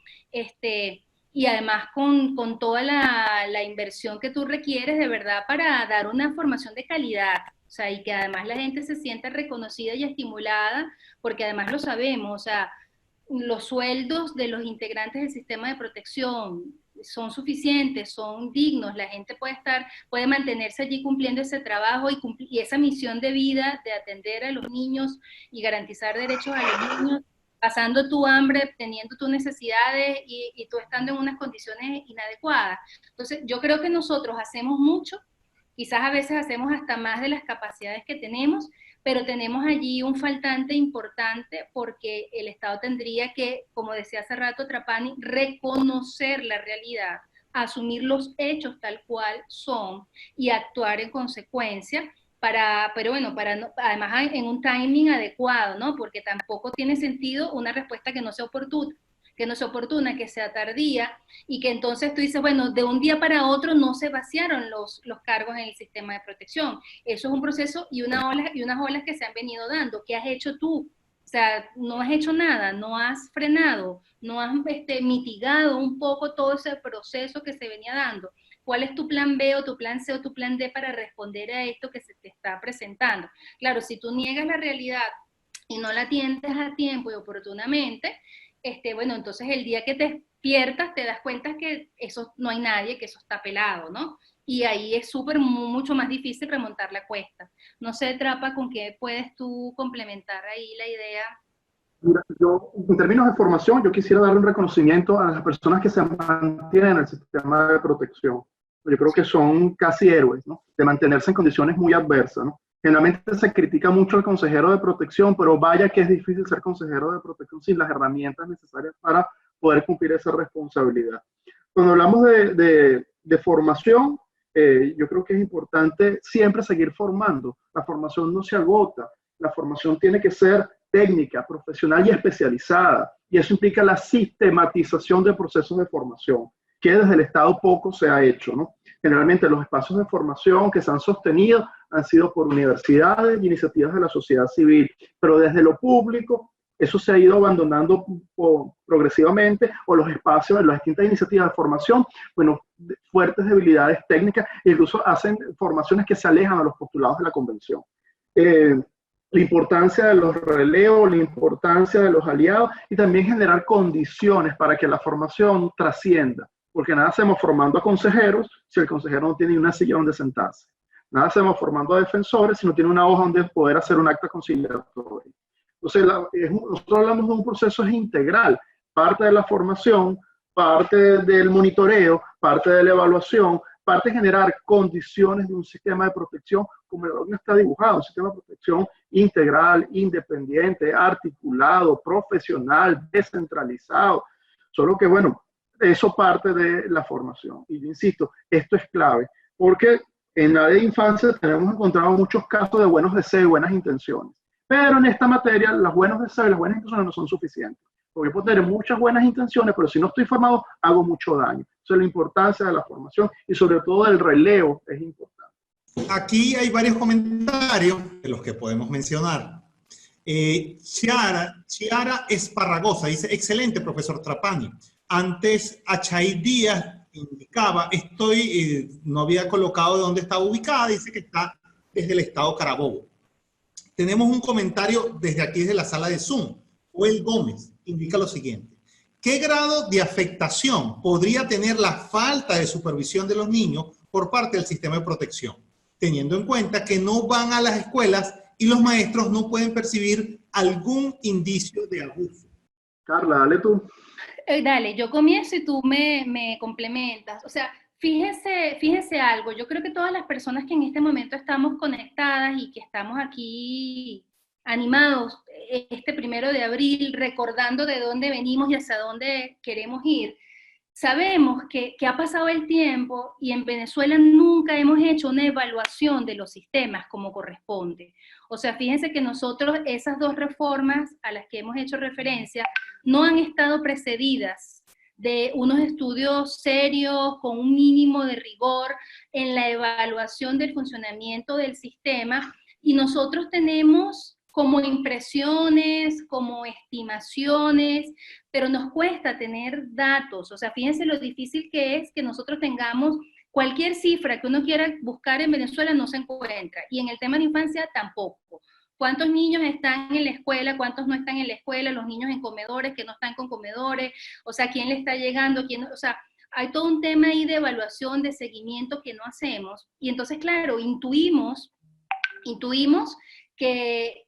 Y además con toda la inversión que tú requieres de verdad para dar una formación de calidad. O sea, y que además la gente se sienta reconocida y estimulada, porque además lo sabemos, o sea, los sueldos de los integrantes del sistema de protección son suficientes, son dignos, la gente puede mantenerse allí cumpliendo ese trabajo y esa misión de vida de atender a los niños y garantizar derechos a los niños, pasando tu hambre, teniendo tus necesidades y tú estando en unas condiciones inadecuadas. Entonces, yo creo que nosotros hacemos mucho. Quizás a veces hacemos hasta más de las capacidades que tenemos, pero tenemos allí un faltante importante porque el Estado tendría que, como decía hace rato Trapani, reconocer la realidad, asumir los hechos tal cual son y actuar en consecuencia pero bueno, además en un timing adecuado, ¿no? Porque tampoco tiene sentido una respuesta que no sea oportuna, que sea tardía, y que entonces tú dices, bueno, de un día para otro no se vaciaron los cargos en el sistema de protección. Eso es un proceso y unas olas que se han venido dando. ¿Qué has hecho tú? O sea, no has hecho nada, no has frenado, no has mitigado un poco todo ese proceso que se venía dando. ¿Cuál es tu plan B o tu plan C o tu plan D para responder a esto que se te está presentando? Claro, si tú niegas la realidad y no la atiendes a tiempo y oportunamente, bueno, entonces el día que te despiertas te das cuenta que eso no hay nadie, que eso está pelado, ¿no? Y ahí es mucho más difícil remontar la cuesta. No sé, Trapa, ¿con qué puedes tú complementar ahí la idea? Mira, yo, en términos de formación, yo quisiera darle un reconocimiento a las personas que se mantienen en el sistema de protección. Yo creo que son casi héroes, ¿no? De mantenerse en condiciones muy adversas, ¿no? Generalmente se critica mucho al consejero de protección, pero vaya que es difícil ser consejero de protección sin las herramientas necesarias para poder cumplir esa responsabilidad. Cuando hablamos de formación, yo creo que es importante siempre seguir formando. La formación no se agota, la formación tiene que ser técnica, profesional y especializada, y eso implica la sistematización de procesos de formación, que desde el Estado poco se ha hecho, ¿no? Generalmente los espacios de formación que se han sostenido han sido por universidades y iniciativas de la sociedad civil, pero desde lo público eso se ha ido abandonando progresivamente, o los espacios, las distintas iniciativas de formación, bueno, fuertes debilidades técnicas, e incluso hacen formaciones que se alejan a los postulados de la convención. La importancia de los relevos, la importancia de los aliados, y también generar condiciones para que la formación trascienda, porque nada hacemos formando a consejeros si el consejero no tiene una silla donde sentarse. Nada hacemos formando a defensores si no tiene una hoja donde poder hacer un acta conciliatoria. Entonces, nosotros hablamos de un proceso integral, parte de la formación, parte del monitoreo, parte de la evaluación, parte de generar condiciones de un sistema de protección como el orden está dibujado, un sistema de protección integral, independiente, articulado, profesional, descentralizado. Solo que, bueno, eso parte de la formación. Y yo insisto, esto es clave, porque en la de infancia tenemos encontrado muchos casos de buenos deseos y buenas intenciones. Pero en esta materia, los buenos deseos y las buenas intenciones no son suficientes. Porque puedo tener muchas buenas intenciones, pero si no estoy formado, hago mucho daño. Entonces, la importancia de la formación y sobre todo del relevo es importante. Aquí hay varios comentarios de los que podemos mencionar. Chiara Esparragosa dice, excelente, profesor Trapani. Antes, Achay Díaz indicaba, no había colocado de dónde estaba ubicada, dice que está desde el estado Carabobo. Tenemos un comentario desde aquí, desde la sala de Zoom. Joel Gómez indica lo siguiente. ¿Qué grado de afectación podría tener la falta de supervisión de los niños por parte del sistema de protección, teniendo en cuenta que no van a las escuelas y los maestros no pueden percibir algún indicio de abuso. Carla, dale tú. Dale, yo comienzo y tú me complementas. O sea, fíjese algo, yo creo que todas las personas que en este momento estamos conectadas y que estamos aquí animados este 1 de abril, recordando de dónde venimos y hacia dónde queremos ir, sabemos que ha pasado el tiempo y en Venezuela nunca hemos hecho una evaluación de los sistemas como corresponde. O sea, fíjense que nosotros esas 2 reformas a las que hemos hecho referencia no han estado precedidas de unos estudios serios, con un mínimo de rigor en la evaluación del funcionamiento del sistema, y nosotros tenemos como impresiones, como estimaciones, pero nos cuesta tener datos. O sea, fíjense lo difícil que es que nosotros tengamos cualquier cifra que uno quiera buscar en Venezuela, no se encuentra, y en el tema de infancia tampoco. ¿Cuántos niños están en la escuela? ¿Cuántos no están en la escuela? Los niños en comedores, que no están con comedores, o sea, ¿quién le está llegando? ¿Quién no? O sea, hay todo un tema ahí de evaluación, de seguimiento que no hacemos, y entonces, claro, intuimos que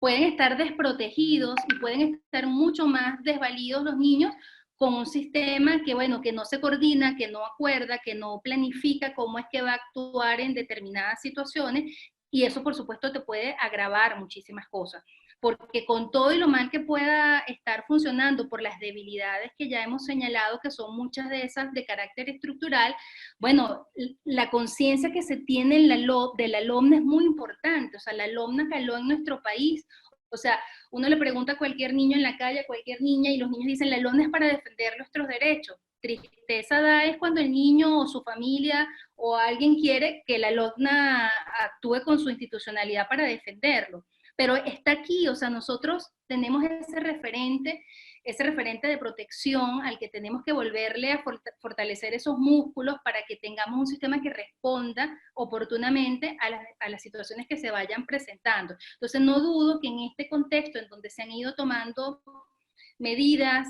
pueden estar desprotegidos y pueden estar mucho más desvalidos los niños con un sistema que, bueno, que no se coordina, que no acuerda, que no planifica cómo es que va a actuar en determinadas situaciones, y eso, por supuesto, te puede agravar muchísimas cosas, porque con todo y lo mal que pueda estar funcionando por las debilidades que ya hemos señalado, que son muchas de esas de carácter estructural, bueno, la conciencia que se tiene en de la LOMNA es muy importante. O sea, la LOMNA caló en nuestro país. O sea, uno le pregunta a cualquier niño en la calle, a cualquier niña, y los niños dicen, la LOMNA es para defender nuestros derechos. Tristeza da es cuando el niño o su familia o alguien quiere que la LOMNA actúe con su institucionalidad para defenderlo. Pero está aquí, o sea, nosotros tenemos ese referente de protección al que tenemos que volverle a fortalecer esos músculos para que tengamos un sistema que responda oportunamente a las situaciones que se vayan presentando. Entonces, no dudo que en este contexto en donde se han ido tomando medidas,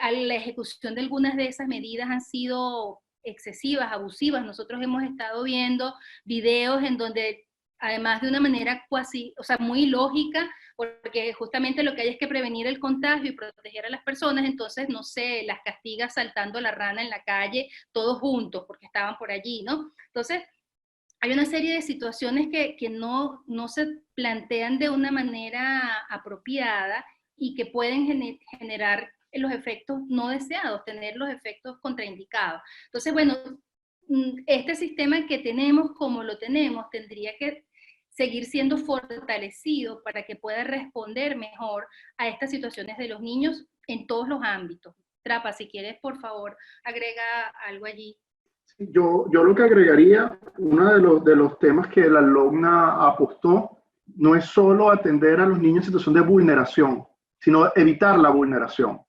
a la ejecución de algunas de esas medidas han sido excesivas, abusivas. Nosotros hemos estado viendo videos en donde, además de una manera cuasi, o sea, muy lógica, porque justamente lo que hay es que prevenir el contagio y proteger a las personas, entonces, no sé, las castigas saltando la rana en la calle, todos juntos, porque estaban por allí, ¿no? Entonces, hay una serie de situaciones que no se plantean de una manera apropiada y que pueden generar los efectos no deseados, tener los efectos contraindicados. Entonces, bueno, este sistema que tenemos, como lo tenemos, tendría que seguir siendo fortalecido para que pueda responder mejor a estas situaciones de los niños en todos los ámbitos. Trapa, si quieres, por favor, agrega algo allí. Yo lo que agregaría, uno de los temas que la LOMNA apostó, no es solo atender a los niños en situación de vulneración, sino evitar la vulneración.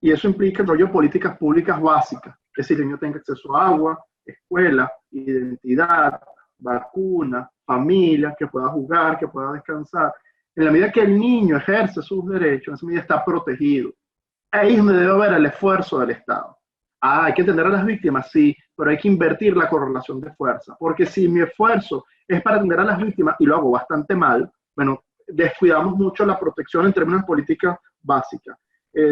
Y eso implica el rollo de políticas públicas básicas, es decir, el niño tenga acceso a agua, escuela, identidad, vacuna, familia, que pueda jugar, que pueda descansar. En la medida que el niño ejerce sus derechos, en esa medida está protegido. Ahí es donde debe haber el esfuerzo del Estado. Hay que atender a las víctimas, sí, pero hay que invertir la correlación de fuerza, porque si mi esfuerzo es para atender a las víctimas y lo hago bastante mal, bueno, descuidamos mucho la protección en términos de política básica.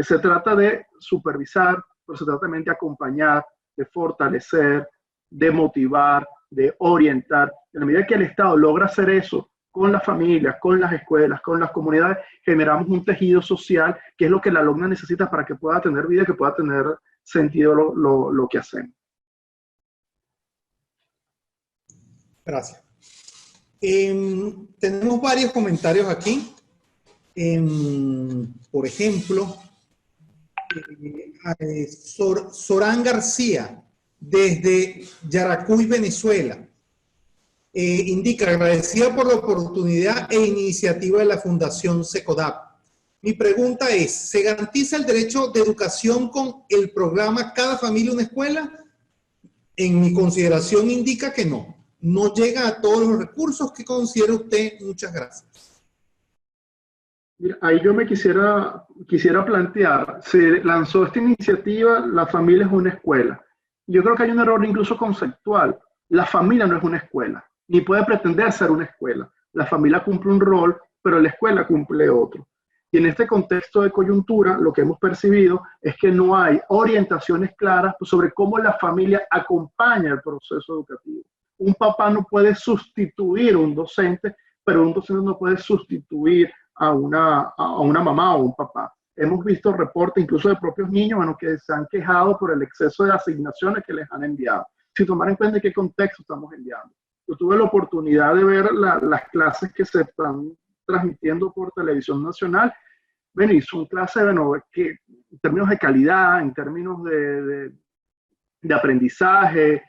Se trata de supervisar, pero se trata también de acompañar, de fortalecer, de motivar, de orientar. En la medida que el Estado logra hacer eso con las familias, con las escuelas, con las comunidades, generamos un tejido social que es lo que la LOMNA necesita para que pueda tener vida, que pueda tener sentido lo que hacemos. Gracias. Tenemos varios comentarios aquí. Por ejemplo, Során García, desde Yaracuy, Venezuela, indica, agradecida por la oportunidad e iniciativa de la Fundación SECODAP. Mi pregunta es, ¿se garantiza el derecho de educación con el programa Cada Familia una Escuela? En mi consideración indica que no. No llega a todos los recursos que considera usted. Muchas gracias. Mira, ahí yo me quisiera plantear, se lanzó esta iniciativa, La Familia es una Escuela, Yo creo que hay un error incluso conceptual. La familia no es una escuela, ni puede pretender ser una escuela. La familia cumple un rol, pero la escuela cumple otro. Y en este contexto de coyuntura, lo que hemos percibido es que no hay orientaciones claras sobre cómo la familia acompaña el proceso educativo. Un papá no puede sustituir a un docente, pero un docente no puede sustituir a una mamá o un papá. Hemos visto reportes incluso de propios niños, bueno, que se han quejado por el exceso de asignaciones que les han enviado, sin tomar en cuenta en qué contexto estamos enviando. Yo tuve la oportunidad de ver las clases que se están transmitiendo por televisión nacional. Bueno, y son clases, bueno, que en términos de calidad, en términos de aprendizaje,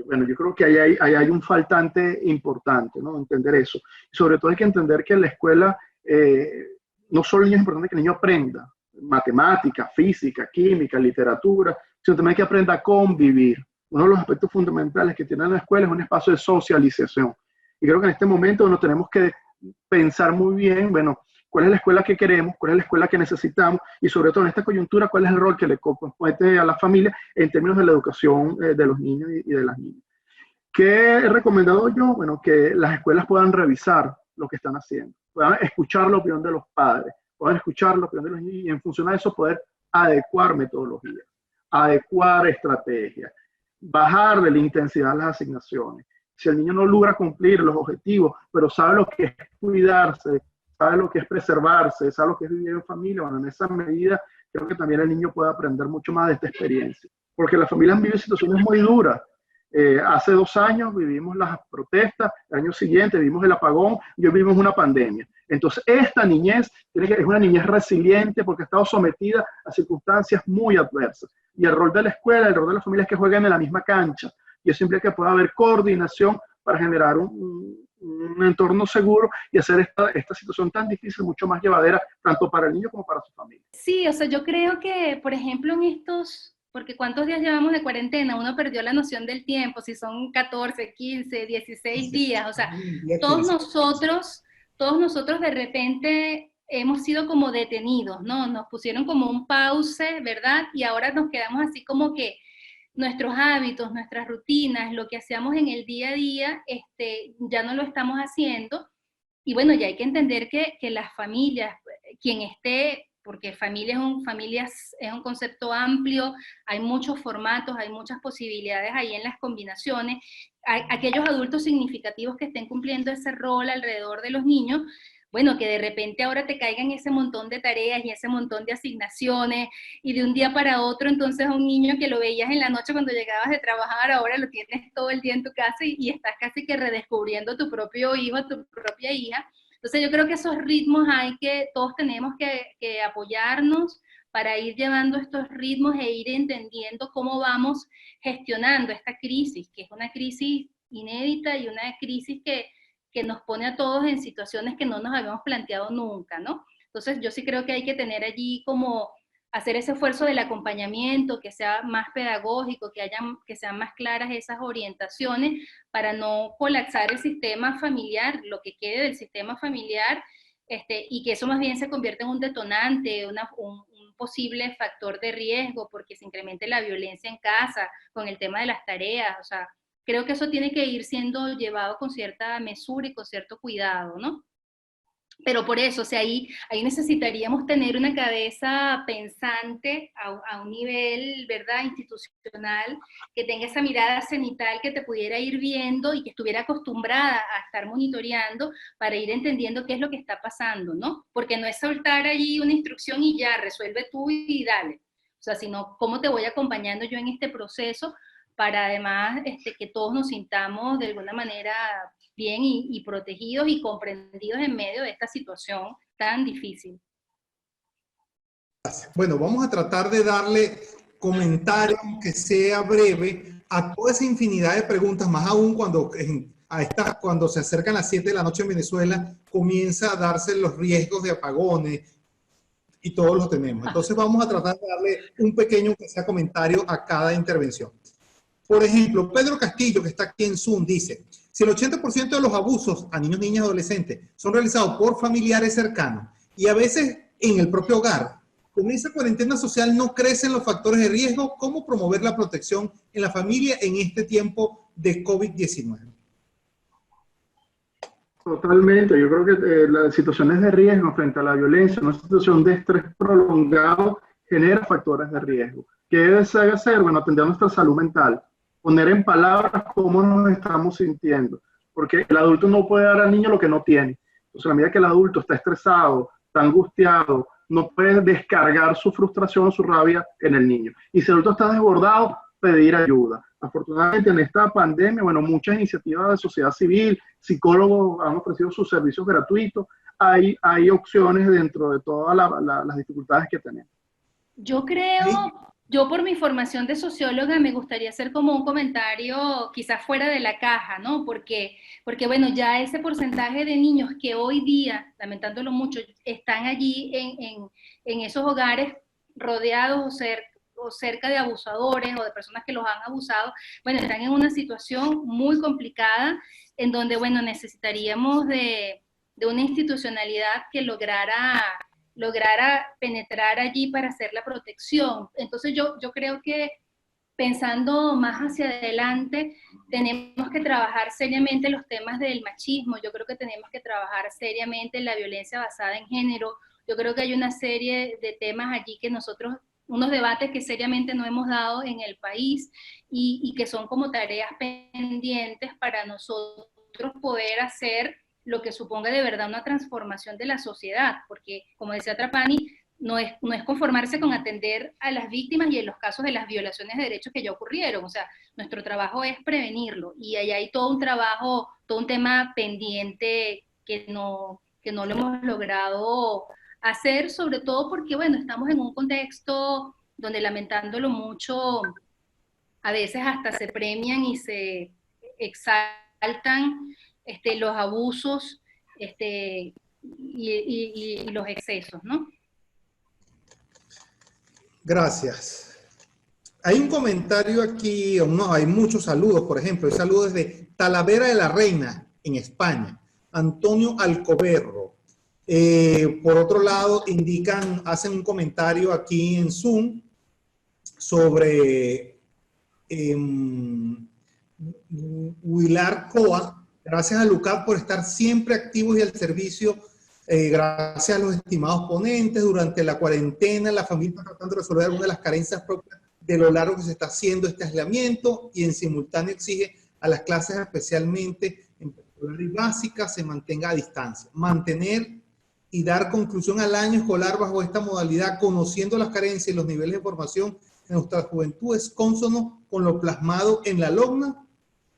bueno, yo creo que ahí hay un faltante importante, ¿no? Entender eso. Y sobre todo hay que entender que en la escuela no solo es importante que el niño aprenda matemática, física, química, literatura, sino también que aprenda a convivir. Uno de los aspectos fundamentales que tiene la escuela es un espacio de socialización. Y creo que en este momento nos tenemos que pensar muy bien, bueno, cuál es la escuela que queremos, cuál es la escuela que necesitamos y sobre todo en esta coyuntura, cuál es el rol que le compete a la familia en términos de la educación de los niños y de las niñas. ¿Qué he recomendado yo? Bueno, que las escuelas puedan revisar lo que están haciendo, puedan escuchar la opinión de los padres, puedan escuchar la opinión de los niños y en función de eso poder adecuar metodologías, adecuar estrategias, bajar de la intensidad las asignaciones. Si el niño no logra cumplir los objetivos, pero sabe lo que es cuidarse, sabe lo que es preservarse, sabe lo que es vivir en familia, bueno, en esa medida creo que también el niño puede aprender mucho más de esta experiencia. Porque las familias viven situaciones muy duras. Hace 2 años vivimos las protestas, el año siguiente vivimos el apagón y hoy vivimos una pandemia. Entonces, esta niñez es una niñez resiliente porque ha estado sometida a circunstancias muy adversas. Y el rol de la escuela, el rol de las familias es que jueguen en la misma cancha. Y eso implica que pueda haber coordinación para generar un entorno seguro y hacer esta situación tan difícil mucho más llevadera, tanto para el niño como para su familia. Sí, o sea, yo creo que, por ejemplo, en estos, porque ¿cuántos días llevamos de cuarentena? Uno perdió la noción del tiempo, si son 14, 15, 16 días, o sea, todos nosotros de repente hemos sido como detenidos, ¿no? Nos pusieron como un pause, ¿verdad? Y ahora nos quedamos así como que nuestros hábitos, nuestras rutinas, lo que hacíamos en el día a día, ya no lo estamos haciendo. Y bueno, ya hay que entender que las familias, quien esté, porque familias es un concepto amplio, hay muchos formatos, hay muchas posibilidades ahí en las combinaciones. Aquellos adultos significativos que estén cumpliendo ese rol alrededor de los niños, bueno, que de repente ahora te caigan ese montón de tareas y ese montón de asignaciones y de un día para otro, entonces un niño que lo veías en la noche cuando llegabas de trabajar, ahora lo tienes todo el día en tu casa y estás casi que redescubriendo tu propio hijo, tu propia hija. Entonces yo creo que esos ritmos todos tenemos que apoyarnos para ir llevando estos ritmos e ir entendiendo cómo vamos gestionando esta crisis, que es una crisis inédita y una crisis que nos pone a todos en situaciones que no nos habíamos planteado nunca, ¿no? Entonces yo sí creo que hay que tener allí como hacer ese esfuerzo del acompañamiento, que sea más pedagógico, que sean más claras esas orientaciones para no colapsar el sistema familiar, lo que quede del sistema familiar, y que eso más bien se convierta en un detonante, un posible factor de riesgo, porque se incremente la violencia en casa, con el tema de las tareas, o sea, creo que eso tiene que ir siendo llevado con cierta mesura y con cierto cuidado, ¿no? Pero por eso, o sea, ahí necesitaríamos tener una cabeza pensante a un nivel, ¿verdad?, institucional, que tenga esa mirada cenital que te pudiera ir viendo y que estuviera acostumbrada a estar monitoreando para ir entendiendo qué es lo que está pasando, ¿no? Porque no es soltar allí una instrucción y ya, resuelve tú y dale. O sea, sino cómo te voy acompañando yo en este proceso para además que todos nos sintamos de alguna manera bien y protegidos y comprendidos en medio de esta situación tan difícil. Bueno, vamos a tratar de darle comentario, aunque sea breve, a toda esa infinidad de preguntas, más aún cuando se acercan las 7 de la noche en Venezuela, comienza a darse los riesgos de apagones y todos los tenemos. Entonces vamos a tratar de darle un pequeño, que sea, comentario a cada intervención. Por ejemplo, Pedro Castillo, que está aquí en Zoom, dice: si el 80% de los abusos a niños, niñas y adolescentes son realizados por familiares cercanos y a veces en el propio hogar, con esa cuarentena social no crecen los factores de riesgo. ¿Cómo promover la protección en la familia en este tiempo de COVID-19? Totalmente, yo creo que las situaciones de riesgo frente a la violencia, una situación de estrés prolongado, genera factores de riesgo. ¿Qué debe hacer? Bueno, atender nuestra salud mental, poner en palabras cómo nos estamos sintiendo, porque el adulto no puede dar al niño lo que no tiene. Entonces, a medida que el adulto está estresado, está angustiado, no puede descargar su frustración, su rabia en el niño. Y si el adulto está desbordado, pedir ayuda. Afortunadamente en esta pandemia, bueno, muchas iniciativas de sociedad civil, psicólogos han ofrecido sus servicios gratuitos, hay opciones dentro de todas las dificultades que tenemos. Yo creo, yo por mi formación de socióloga me gustaría hacer como un comentario quizás fuera de la caja, ¿no? Porque bueno, ya ese porcentaje de niños que hoy día, lamentándolo mucho, están allí en esos hogares rodeados o cerca de abusadores o de personas que los han abusado, bueno, están en una situación muy complicada en donde, bueno, necesitaríamos de una institucionalidad que lograra penetrar allí para hacer la protección. Entonces yo creo que pensando más hacia adelante, tenemos que trabajar seriamente los temas del machismo, yo creo que tenemos que trabajar seriamente la violencia basada en género, yo creo que hay una serie de temas allí que nosotros, unos debates que seriamente no hemos dado en el país y que son como tareas pendientes para nosotros poder hacer lo que suponga de verdad una transformación de la sociedad, porque como decía Trapani, no es conformarse con atender a las víctimas y en los casos de las violaciones de derechos que ya ocurrieron, o sea, nuestro trabajo es prevenirlo, y ahí hay todo un trabajo, todo un tema pendiente que no lo hemos logrado hacer, sobre todo porque, bueno, estamos en un contexto donde, lamentándolo mucho, a veces hasta se premian y se exaltan los abusos y los excesos, ¿no? Gracias. Hay un comentario aquí, no, hay muchos saludos, por ejemplo, hay saludos desde Talavera de la Reina, en España, Antonio Alcoberro. Por otro lado, hacen un comentario aquí en Zoom sobre Huilar Coa. Gracias a Lucas por estar siempre activos y al servicio. Gracias a los estimados ponentes. Durante la cuarentena, la familia está tratando de resolver algunas de las carencias propias de lo largo que se está haciendo este aislamiento, y en simultáneo exige a las clases, especialmente en preescolar y básica, se mantenga a distancia. Mantener y dar conclusión al año escolar bajo esta modalidad, conociendo las carencias y los niveles de formación en nuestra juventud, es cónsono con lo plasmado en la LOGNA.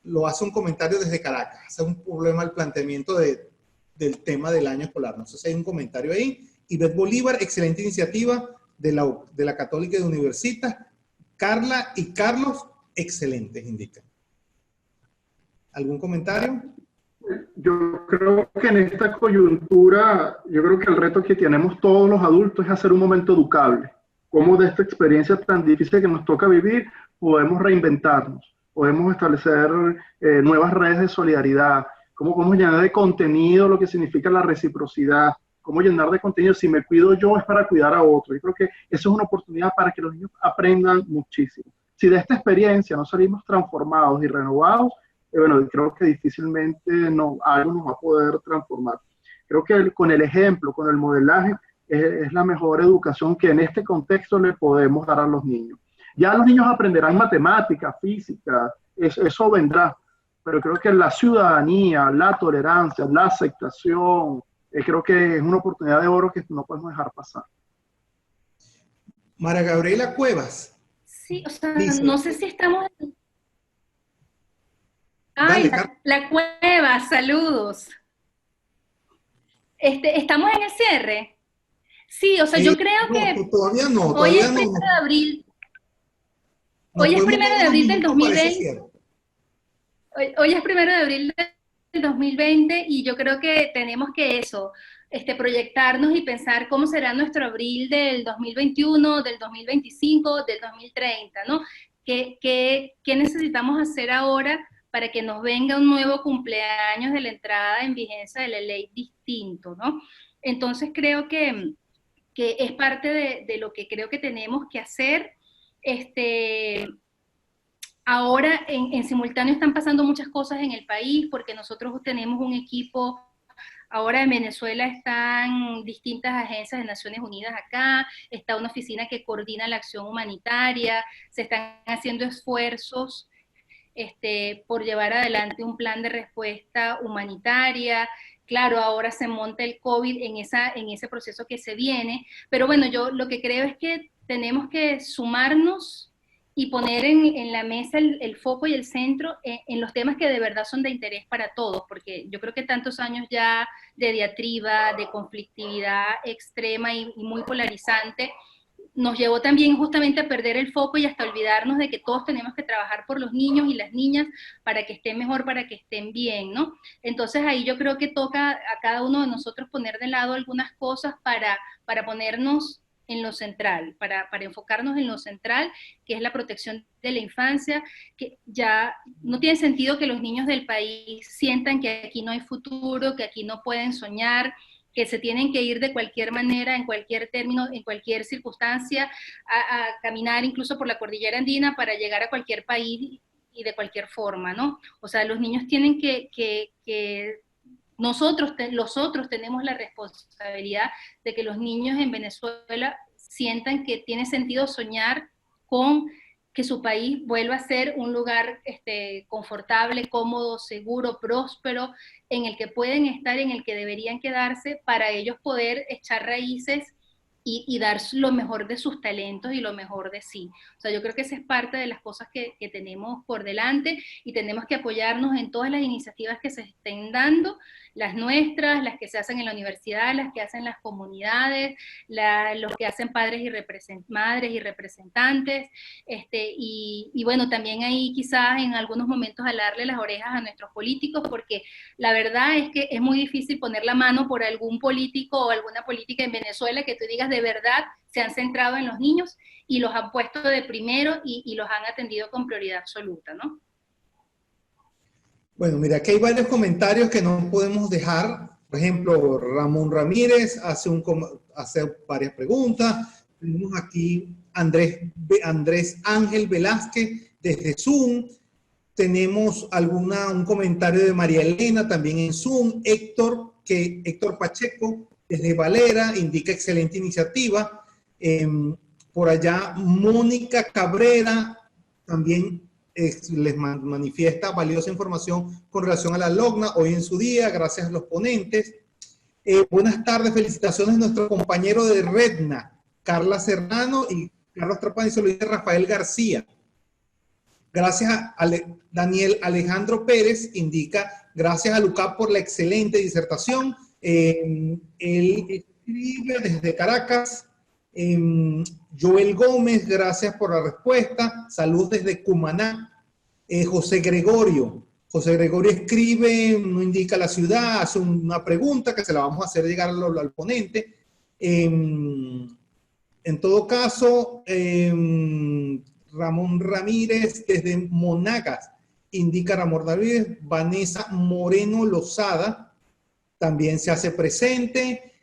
Lo hace un comentario desde Caracas, hace un problema el planteamiento del tema del año escolar. No sé si hay un comentario ahí. Ivette Bolívar, excelente iniciativa de la Católica de Universitas. Carla y Carlos, excelentes, indican. ¿Algún comentario? Yo creo que en esta coyuntura, yo creo que el reto que tenemos todos los adultos es hacer un momento educable. Cómo de esta experiencia tan difícil que nos toca vivir, podemos reinventarnos, podemos establecer nuevas redes de solidaridad, cómo podemos llenar de contenido lo que significa la reciprocidad, cómo llenar de contenido, si me cuido yo es para cuidar a otro. Yo creo que eso es una oportunidad para que los niños aprendan muchísimo. Si de esta experiencia no salimos transformados y renovados, bueno, creo que difícilmente algo nos va a poder transformar. Creo que con el ejemplo, con el modelaje, es la mejor educación que en este contexto le podemos dar a los niños. Ya los niños aprenderán matemática, física, eso vendrá, pero creo que la ciudadanía, la tolerancia, la aceptación, creo que es una oportunidad de oro que no podemos dejar pasar. María Gabriela Cuevas. Sí, o sea, dice, no sé si estamos... Ay, dale, la Cueva, saludos. ¿Estamos en el cierre? Sí, o sea, yo creo que... Todavía no. Hoy es 1 de abril. Hoy es 1 de abril del 2020. Hoy es 1 de abril del 2020 y yo creo que tenemos que proyectarnos y pensar cómo será nuestro abril del 2021, del 2025, del 2030, ¿no? ¿Qué necesitamos hacer ahora para que nos venga un nuevo cumpleaños de la entrada en vigencia de la ley distinto, ¿no? Entonces creo que que es parte de lo que creo que tenemos que hacer. Ahora en simultáneo están pasando muchas cosas en el país, porque nosotros tenemos un equipo. Ahora en Venezuela están distintas agencias de Naciones Unidas acá, está una oficina que coordina la acción humanitaria, se están haciendo esfuerzos por llevar adelante un plan de respuesta humanitaria. Claro, ahora se monta el COVID en ese proceso que se viene, pero bueno, yo lo que creo es que tenemos que sumarnos y poner en la mesa el foco y el centro en los temas que de verdad son de interés para todos, porque yo creo que tantos años ya de diatriba, de conflictividad extrema y muy polarizante, nos llevó también justamente a perder el foco y hasta olvidarnos de que todos tenemos que trabajar por los niños y las niñas para que estén mejor, para que estén bien, ¿no? Entonces ahí yo creo que toca a cada uno de nosotros poner de lado algunas cosas para ponernos en lo central, para enfocarnos en lo central, que es la protección de la infancia, que ya no tiene sentido que los niños del país sientan que aquí no hay futuro, que aquí no pueden soñar, que se tienen que ir de cualquier manera, en cualquier término, en cualquier circunstancia, a caminar incluso por la cordillera andina para llegar a cualquier país y de cualquier forma, ¿no? O sea, los niños tienen nosotros tenemos la responsabilidad de que los niños en Venezuela sientan que tiene sentido soñar con que su país vuelva a ser un lugar confortable, cómodo, seguro, próspero, en el que pueden estar, en el que deberían quedarse, para ellos poder echar raíces y dar lo mejor de sus talentos y lo mejor de sí. O sea, yo creo que esa es parte de las cosas que tenemos por delante, y tenemos que apoyarnos en todas las iniciativas que se estén dando, las nuestras, las que se hacen en la universidad, las que hacen las comunidades, los que hacen madres y representantes, y bueno, también ahí quizás en algunos momentos alarle las orejas a nuestros políticos, porque la verdad es que es muy difícil poner la mano por algún político o alguna política en Venezuela que tú digas de verdad se han centrado en los niños y los han puesto de primero y los han atendido con prioridad absoluta, ¿no? Bueno, mira, aquí hay varios comentarios que no podemos dejar. Por ejemplo, Ramón Ramírez hace varias preguntas. Tenemos aquí Andrés Ángel Velázquez desde Zoom. Tenemos un comentario de María Elena también en Zoom. Héctor Pacheco desde Valera indica excelente iniciativa. Por allá Mónica Cabrera también les manifiesta valiosa información con relación a la LOCNA hoy en su día, gracias a los ponentes. Buenas tardes, felicitaciones a nuestro compañero de REDNA, Carla Serrano, y Carlos Trapani, se lo dice Rafael García. Gracias a Daniel Alejandro Pérez, indica, gracias a Lucas por la excelente disertación. Él escribe desde Caracas. Joel Gómez, gracias por la respuesta. Saludos desde Cumaná. José Gregorio escribe, no indica la ciudad, hace una pregunta que se la vamos a hacer llegar al ponente. En todo caso, Ramón Ramírez desde Monagas indica Ramón Ramírez. Vanessa Moreno Lozada también se hace presente.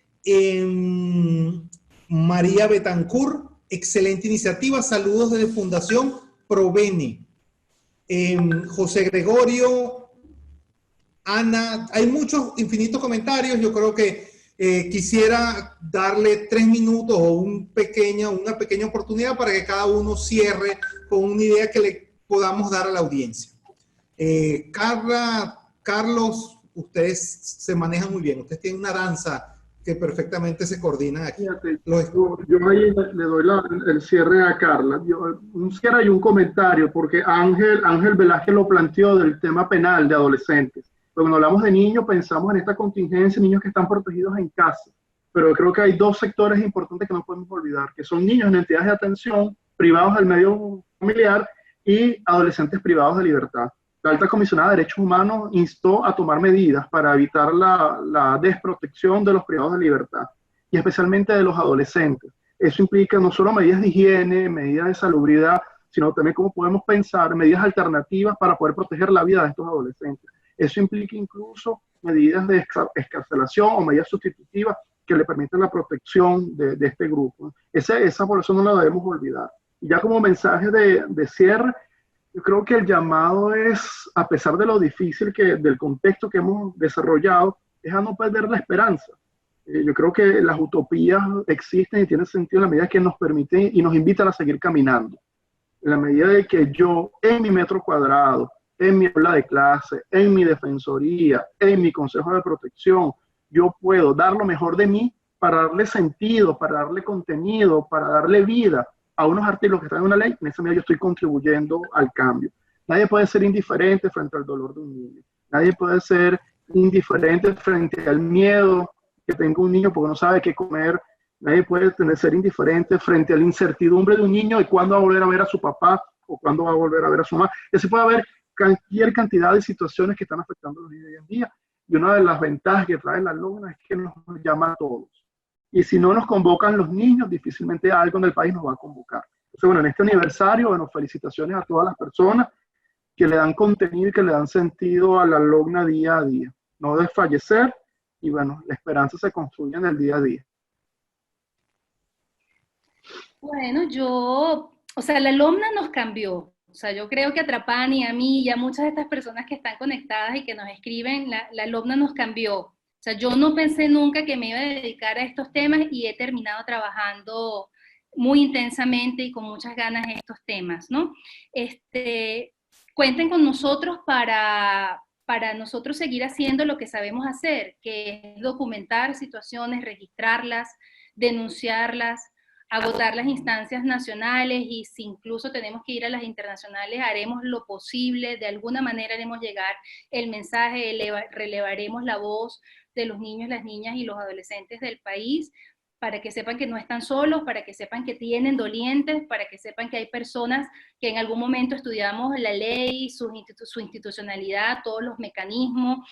María Betancourt, excelente iniciativa, saludos desde Fundación Provene. José Gregorio, Ana, hay muchos infinitos comentarios. Yo creo que quisiera darle 3 minutos o una pequeña oportunidad para que cada uno cierre con una idea que le podamos dar a la audiencia. Carlos, ustedes se manejan muy bien, ustedes tienen una danza que perfectamente se coordinan aquí. Fíjate, yo ahí le doy el cierre a Carla. Un cierre y un comentario, porque Ángel Velázquez lo planteó del tema penal de adolescentes. Cuando hablamos de niños, pensamos en esta contingencia, niños que están protegidos en casa. Pero creo que hay 2 sectores importantes que no podemos olvidar, que son niños en entidades de atención, privados del medio familiar, y adolescentes privados de libertad. La alta comisionada de Derechos Humanos instó a tomar medidas para evitar la desprotección de los privados de libertad, y especialmente de los adolescentes. Eso implica no solo medidas de higiene, medidas de salubridad, sino también cómo podemos pensar medidas alternativas para poder proteger la vida de estos adolescentes. Eso implica incluso medidas de excarcelación o medidas sustitutivas que le permitan la protección de este grupo. Esa población no la debemos olvidar. Y ya como mensaje de cierre, yo creo que el llamado es, a pesar de lo difícil del contexto que hemos desarrollado, es a no perder la esperanza. Yo creo que las utopías existen y tienen sentido en la medida que nos permiten y nos invitan a seguir caminando. En la medida de que yo, en mi metro cuadrado, en mi aula de clase, en mi defensoría, en mi consejo de protección, yo puedo dar lo mejor de mí para darle sentido, para darle contenido, para darle vida a unos artículos que están en una ley. En esa medida yo estoy contribuyendo al cambio. Nadie puede ser indiferente frente al dolor de un niño. Nadie puede ser indiferente frente al miedo que tenga un niño porque no sabe qué comer. Nadie puede ser indiferente frente a la incertidumbre de un niño de cuándo va a volver a ver a su papá o cuándo va a volver a ver a su mamá. Y así puede haber cualquier cantidad de situaciones que están afectando a los niños hoy en día. Y una de las ventajas que trae la LOGNA es que nos llama a todos. Y si no nos convocan los niños, difícilmente algo en el país nos va a convocar. Entonces, bueno, en este aniversario, bueno, felicitaciones a todas las personas que le dan contenido y que le dan sentido a la LOGNA día a día. No desfallecer y, bueno, la esperanza se construye en el día a día. Bueno, o sea, la LOGNA nos cambió. O sea, yo creo que a Trapani, a mí y a muchas de estas personas que están conectadas y que nos escriben, la LOGNA nos cambió. O sea, yo no pensé nunca que me iba a dedicar a estos temas y he terminado trabajando muy intensamente y con muchas ganas en estos temas, ¿no? Cuenten con nosotros para nosotros seguir haciendo lo que sabemos hacer, que es documentar situaciones, registrarlas, denunciarlas, agotar las instancias nacionales y si incluso tenemos que ir a las internacionales, haremos lo posible, de alguna manera haremos llegar el mensaje, relevaremos la voz de los niños, las niñas y los adolescentes del país, para que sepan que no están solos, para que sepan que tienen dolientes, para que sepan que hay personas que en algún momento estudiamos la ley, su institucionalidad, todos los mecanismos,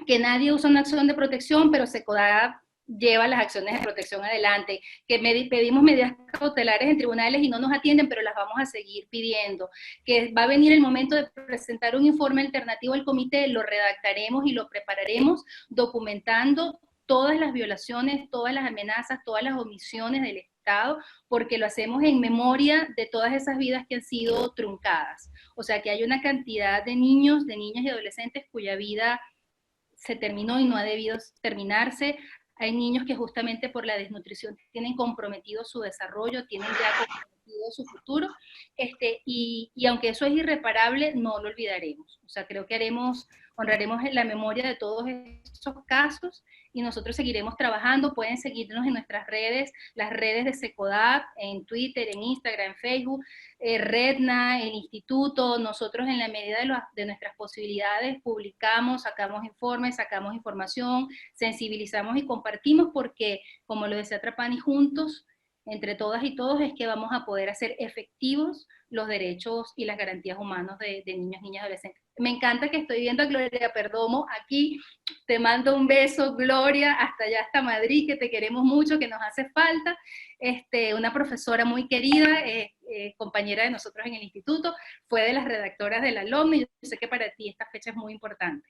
que nadie usa una acción de protección, pero SECODAP lleva las acciones de protección adelante, que pedimos medidas cautelares en tribunales y no nos atienden, pero las vamos a seguir pidiendo, que va a venir el momento de presentar un informe alternativo al comité, lo redactaremos y lo prepararemos documentando todas las violaciones, todas las amenazas, todas las omisiones del Estado, porque lo hacemos en memoria de todas esas vidas que han sido truncadas. O sea, que hay una cantidad de niños, de niñas y adolescentes cuya vida se terminó y no ha debido terminarse. Hay niños que justamente por la desnutrición tienen comprometido su desarrollo, tienen ya comprometido su futuro, y aunque eso es irreparable, no lo olvidaremos. O sea, creo que honraremos en la memoria de todos esos casos y nosotros seguiremos trabajando. Pueden seguirnos en nuestras redes, las redes de SECODAP, en Twitter, en Instagram, en Facebook, Redna, el instituto. Nosotros en la medida de nuestras posibilidades publicamos, sacamos informes, sacamos información, sensibilizamos y compartimos porque, como lo decía Trapani, juntos, entre todas y todos, es que vamos a poder hacer efectivos los derechos y las garantías humanas de niños, niñas y adolescentes. Me encanta que estoy viendo a Gloria Perdomo aquí. Te mando un beso, Gloria, hasta allá, hasta Madrid, que te queremos mucho, que nos hace falta. Una profesora muy querida, compañera de nosotros en el instituto, fue de las redactoras de la LOGNA y yo sé que para ti esta fecha es muy importante.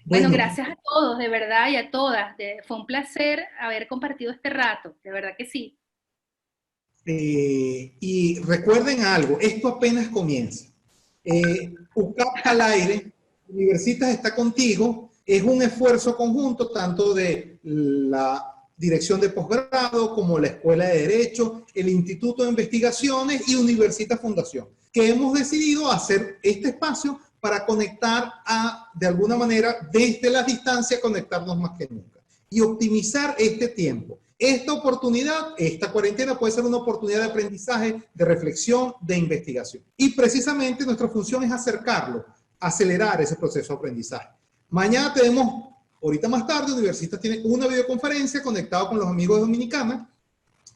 Bueno, gracias a todos, de verdad, y a todas. Fue un placer haber compartido este rato, de verdad que sí. Y recuerden algo, esto apenas comienza. UCAP al aire, Universitas está contigo, es un esfuerzo conjunto tanto de la Dirección de Posgrado como la Escuela de Derecho, el Instituto de Investigaciones y Universitas Fundación, que hemos decidido hacer este espacio para conectar de alguna manera, desde la distancia, conectarnos más que nunca y optimizar este tiempo. Esta oportunidad, esta cuarentena puede ser una oportunidad de aprendizaje, de reflexión, de investigación. Y precisamente nuestra función es acercarlo, acelerar ese proceso de aprendizaje. Mañana tenemos, ahorita más tarde, Universitas tiene una videoconferencia conectada con los amigos de Dominicana,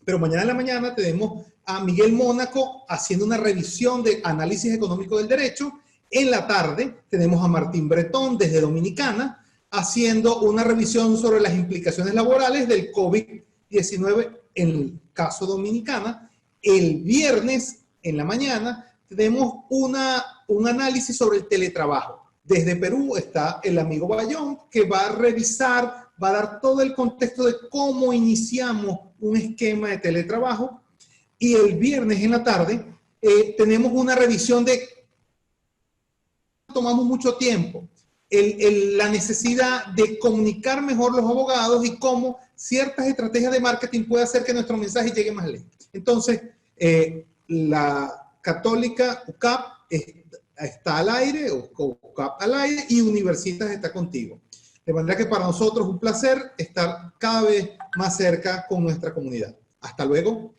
pero mañana en la mañana tenemos a Miguel Mónaco haciendo una revisión de análisis económico del derecho. En la tarde tenemos a Martín Bretón desde Dominicana haciendo una revisión sobre las implicaciones laborales del COVID-19 en el caso Dominicana. El viernes en la mañana tenemos un análisis sobre el teletrabajo. Desde Perú está el amigo Bayón que va a revisar va a dar todo el contexto de cómo iniciamos un esquema de teletrabajo. Y el viernes en la tarde tenemos una revisión de... Tomamos mucho tiempo. La necesidad de comunicar mejor los abogados y cómo ciertas estrategias de marketing puede hacer que nuestro mensaje llegue más lejos. Entonces, la Católica UCAP está al aire, o UCAP al aire, y Universitas está contigo. De manera que para nosotros es un placer estar cada vez más cerca con nuestra comunidad. Hasta luego.